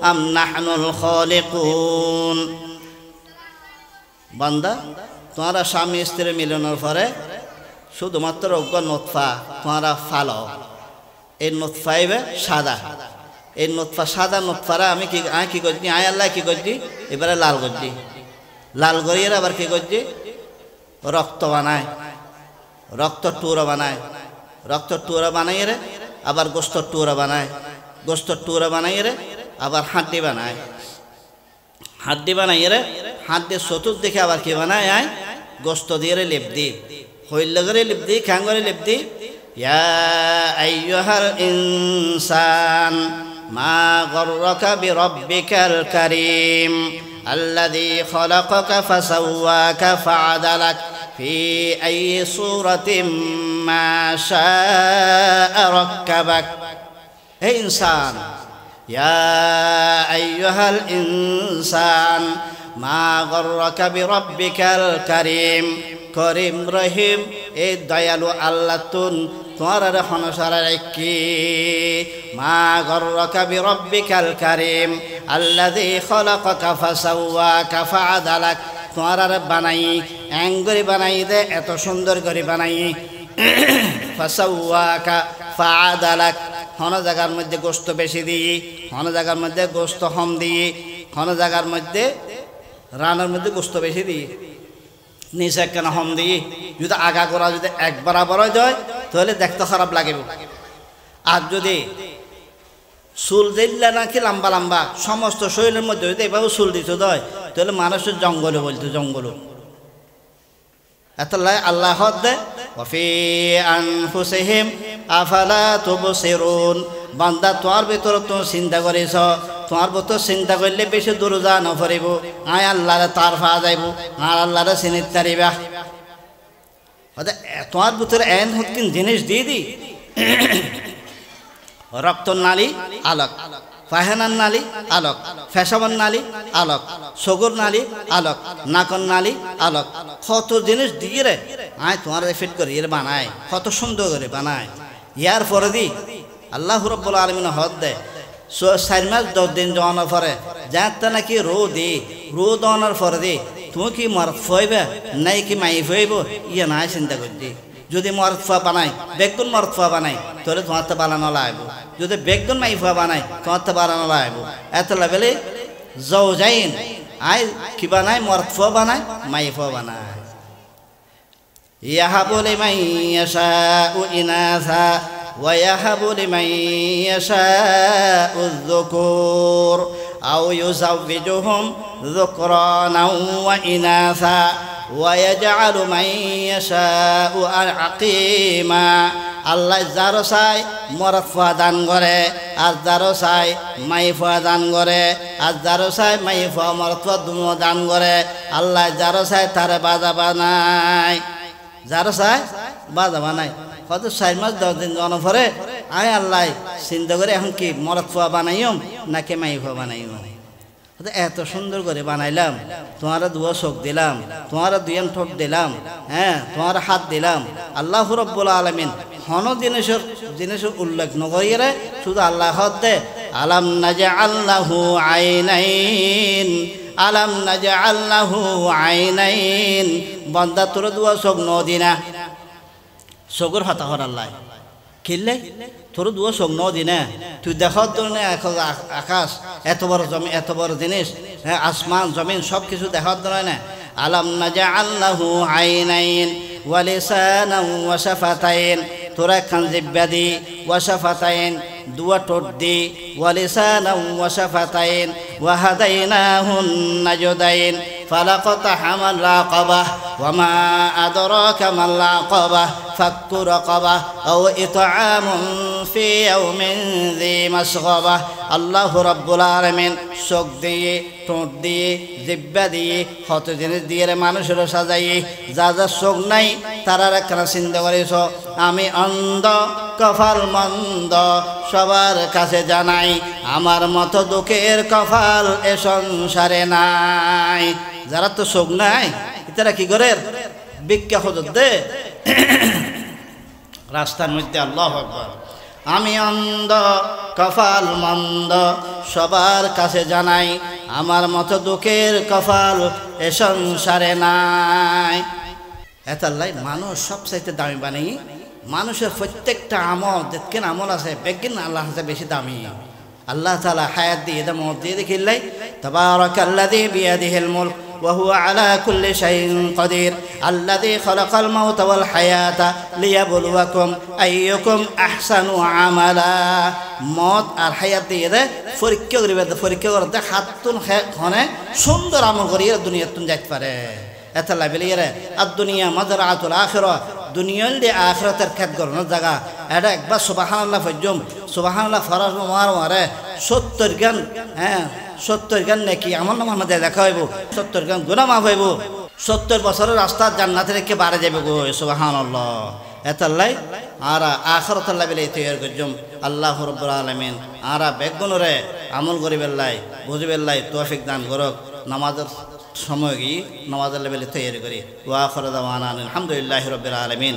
আম নাহনুল খালিকুন বান্দা তোমরা স্বামী স্ত্রী মিলনের পরে শুধুমাত্র নতফা তোমরা ফালো এই নতফা এবে সাদা এই নতফা সাদা নতফারা আমি কি করছি আল্লাহ কি করছি এবারে লাল করছি লাল করিয়ে আবার কি করছি রক্ত বানায় রক্তর টুকরা বানায়, রক্তর টুকরা বানাই রে আবার গোস্তর টুকরা বানায়, গোস্তর টুকরা বানাই রে আবার হাড্ডি বানায়, হাড্ডি বানাই রে হাড্ডির চতুর্দিকে আবার কি বানায় আয় গোস্ত দিয়ে রে লেপ দি, হইল করে লেপ দি, খ্যাং করে লেপ দি। ইয়া আইয়ুহাল ইনসান মা গররাকা বিরব্বিকাল কারীম আল্লাযী খলাকাকা ফাসাওয়াকা ফাআদালাক ফি আইয়ি সূরাতিন মা শাআ রাক্কাবাক। হে ইনসান, ইয়া আইয়ুহাল ইনসান মা গররাকা বিরব্বিকাল কারীম, করিম রহিম এই দয়ালু আল্লাহ তুন তোমার হনসারা রাখি। মা গররাকা বিরব্বিকাল কারীম আল্লাযী খলাকাকা ফাসাওয়াকা ফাআদালাক, তোমার বানাই অ্যাঙ্গরি বানাই দে এত সুন্দর করে বানাই। ফাসাওয়াকা ফাআদালাক, হন জায়গার মধ্যে গোস্ত বেশি দিই, হন জায়গার মধ্যে গোস্ত কম দিই, হন জায়গার মধ্যে রানের মধ্যে গোস্ত বেশি দিই, নিচে কেন হম দিই। যদি আগা করা যদি এক বরাবর যায় তাহলে দেখতে খারাপ লাগিব। আর যদি চুল দিলে নাকি লম্বা লম্বা সমস্ত শরীরের মধ্যে যদি এভাবে চুল দিত দেয় তাহলে মানুষের জঙ্গলে বলতো জঙ্গল। এত আল্লাহ দে ওয়াফি আনফুসিহিম আফালা তুবসিরুন, বান্দা তোমার ভিতরে তুমি চিন্তা করেছ, তোমার ভিতর চিন্তা করলে বেশি দূর যা নফরিব, আয় আল্লাহরে তার ফা যাইব, আর আল্লাহরে চিনিত তারিবা। তোমার ভিতরে এন হকিন জিনিস দিয়ে দি, রক্তর নালী আলোক, ফাহেনার নালী আলোক, ফেসাবর নালী আলোক, সগুর নালী আলোক, নাকর নালী আলোক, কত জিনিস দিয়ে রে আয় তোমার ফিট করে এর বানায়, কত সুন্দর করে বানায়। ইয়ার পরে দি আল্লাহ রাব্বুল আলামিন হদ দেয় 4 মাস 10 দিন যাওয়ানোর পরে যাতে নাকি রো দেওয়ানোর পরে দি তুমি কি মরদ ফইবে নাই কি মাই ফইব ইয়ে নাই চিন্তা করছি। যদি মরদ ফুয়া বানাই বেগুন মরদ ফুয়া বানাই তাহলে তোমার তো বানানো লাগবে, যদি বেগুন মাই ফুয়া বানাই তোমার তো বানানো লাগবে। এত লেভেলে যাও যাইন আয় কি বানায় মরদ ফুয়া বানায় মাই ফুয়া বানায়। ইয়াহাবু লিমান ইয়াশাউ ইনাসা ওয়া ইয়াহাবু লিমান ইয়াশাউ যুকুর আও ইউযাওবিজুহুম যুকরানাও ওয়া ইনাসা ওয়া ইয়াজআলু মান ইয়াশাউ আকিমা। আল্লাহ যারো চাই মরদ ফুয়া দান করে, আর যারো চাই মাই ফুয়া দান করে, আর যারো চাই মাই ফুয়া মরদ ফুয়া দুনো দান করে। আল্লাহ যারো চাই তারে বাজা বানায়, যারো চাই বাজা বানায়। কত 4 মাস 10 দিন যাওয়ার পরে আয় আল্লাহ চিন্তা করে এখন কি মরদ ফুয়া বানাইম নাকি মাই ফুয়া বানাইম। এত সুন্দর করে বানাইলাম, তোমার 2 চোখ দিলাম, তোমার 2 ঠোঁট দিলাম, হ্যাঁ তোমার হাত দিলাম। আল্লাহ রাব্বুল আলামিন হন জিনিসের উল্লেখ নকরিয়ে শুধু আল্লাহ হদ দে আলাম নাজআল লাহু আইনাইন, আলাম নাজআল লাহু আইনাইন। বান্দা তোর 2 চোখ নদিনা চোখের হতা হর আল্লাহ কিনলে তোর 2 চোখ নদিনা তুই দেখার জন্য আকাশ এত বড় জমি এত বড় জিনিস, হ্যাঁ আসমান জমিন সব কিছু দেখার জন্য না। আলাম নাজআল লাহু আইনাইন ওয়া লিসানান ওয়া শাফাতাইন, তোরা একখান জিহ্বা দি, ওয়া শাফাতাইন 2 ঠোঁট দি, ওয়া লিসানান ওয়া শাফাতাইন ওয়া হাদাইনাহুন নাজদাইন ফালাকতাহামাল আকাবাহ ওয়া মা আদরাকা মাল আকাবাহ ফাক্কু রাকাবাহ আও ইতআমুন ফি ইয়াউমিন যী মাসগাবাহ। আল্লাহ রাব্বুল আলামিন চোখ দিয়ে ঠোঁট দিয়ে জিহ্বা দিয়ে কত জিনিস দিয়ে মানুষের সাজাই। যা যা চোখ নাই তারা একখানা চিন্তা করেছ আমি অন্ধ কপাল মন্দ সবার কাছে জানাই, আমার মতো দুঃখের কপাল এ সংসারে নাই। যারা তো চোখ নাই তারা কি করে ভিক্ষা খোঁজত দে রাস্তার মধ্যে। আল্লাহু আকবার। আমি অন্ধ কপাল মন্দ সবার কাছে জানাই, আমার মতো দুঃখের কপাল এ সংসারে নাই। এতাল্লাই মানুষ সবচাইতে দামি বানাই। মানুষের প্রত্যেকটা আমল দেখেন আমল আছে বেগিন আল্লাহ হাতে বেশি দামি। আল্লাহ তাআলা হায়াত দিয়ে এটা মত দিয়ে দেখিলাই তাবারাকাল্লাযী বিয়াদিহিল মুলক ওয়া হুয়া আলা কুল্লি শাইইন কাদির। আল্লাযী খালাকাল মাউতা ওয়াল হায়াতা লিয়াবলুয়াকুম আইয়ুকুম আহসানু আমালা। মত আর হায়াত দিয়ে দে পরীক্ষা করিবে, পরীক্ষা করতে হাতুন খনে সুন্দর আমল করিয়ে দুনিয়াতুন যাইতে পারে। এত লাভিলিয়ে আর দুনিয়া মাযরাআতুল আখিরা, দুনিয়ার দিয়ে আখিরাতের খেত গড়ানোর জায়গা। এটা একবার সুবহানাল্লাহ ফজম, সুবহানাল্লাহ ফরাজ মারে 70 গান, 70 গান নাকি আমার নাম আমাদের দেখা হইব, 70 গান গুনাহ মাফ হইব, 70 বছরের রাস্তা জান্নাতে রেখে বাড়ে যাবে গো। সুবহানাল্লাহ। এতাল্লাই আর আখিরাত আল্লাহ বিলে তৈরি করজম। আল্লাহ রাব্বুল আলামিন আর বেগুনরে আমল করিবেল্লাই বুঝিবেল্লাই তৌফিক দান করক। নামাজের সময় কি নামাজের লেভেলে তৈরি করি। ওয়া আখিরু দাওয়ানা আলহামদুলিল্লাহি রাব্বিল আলামিন।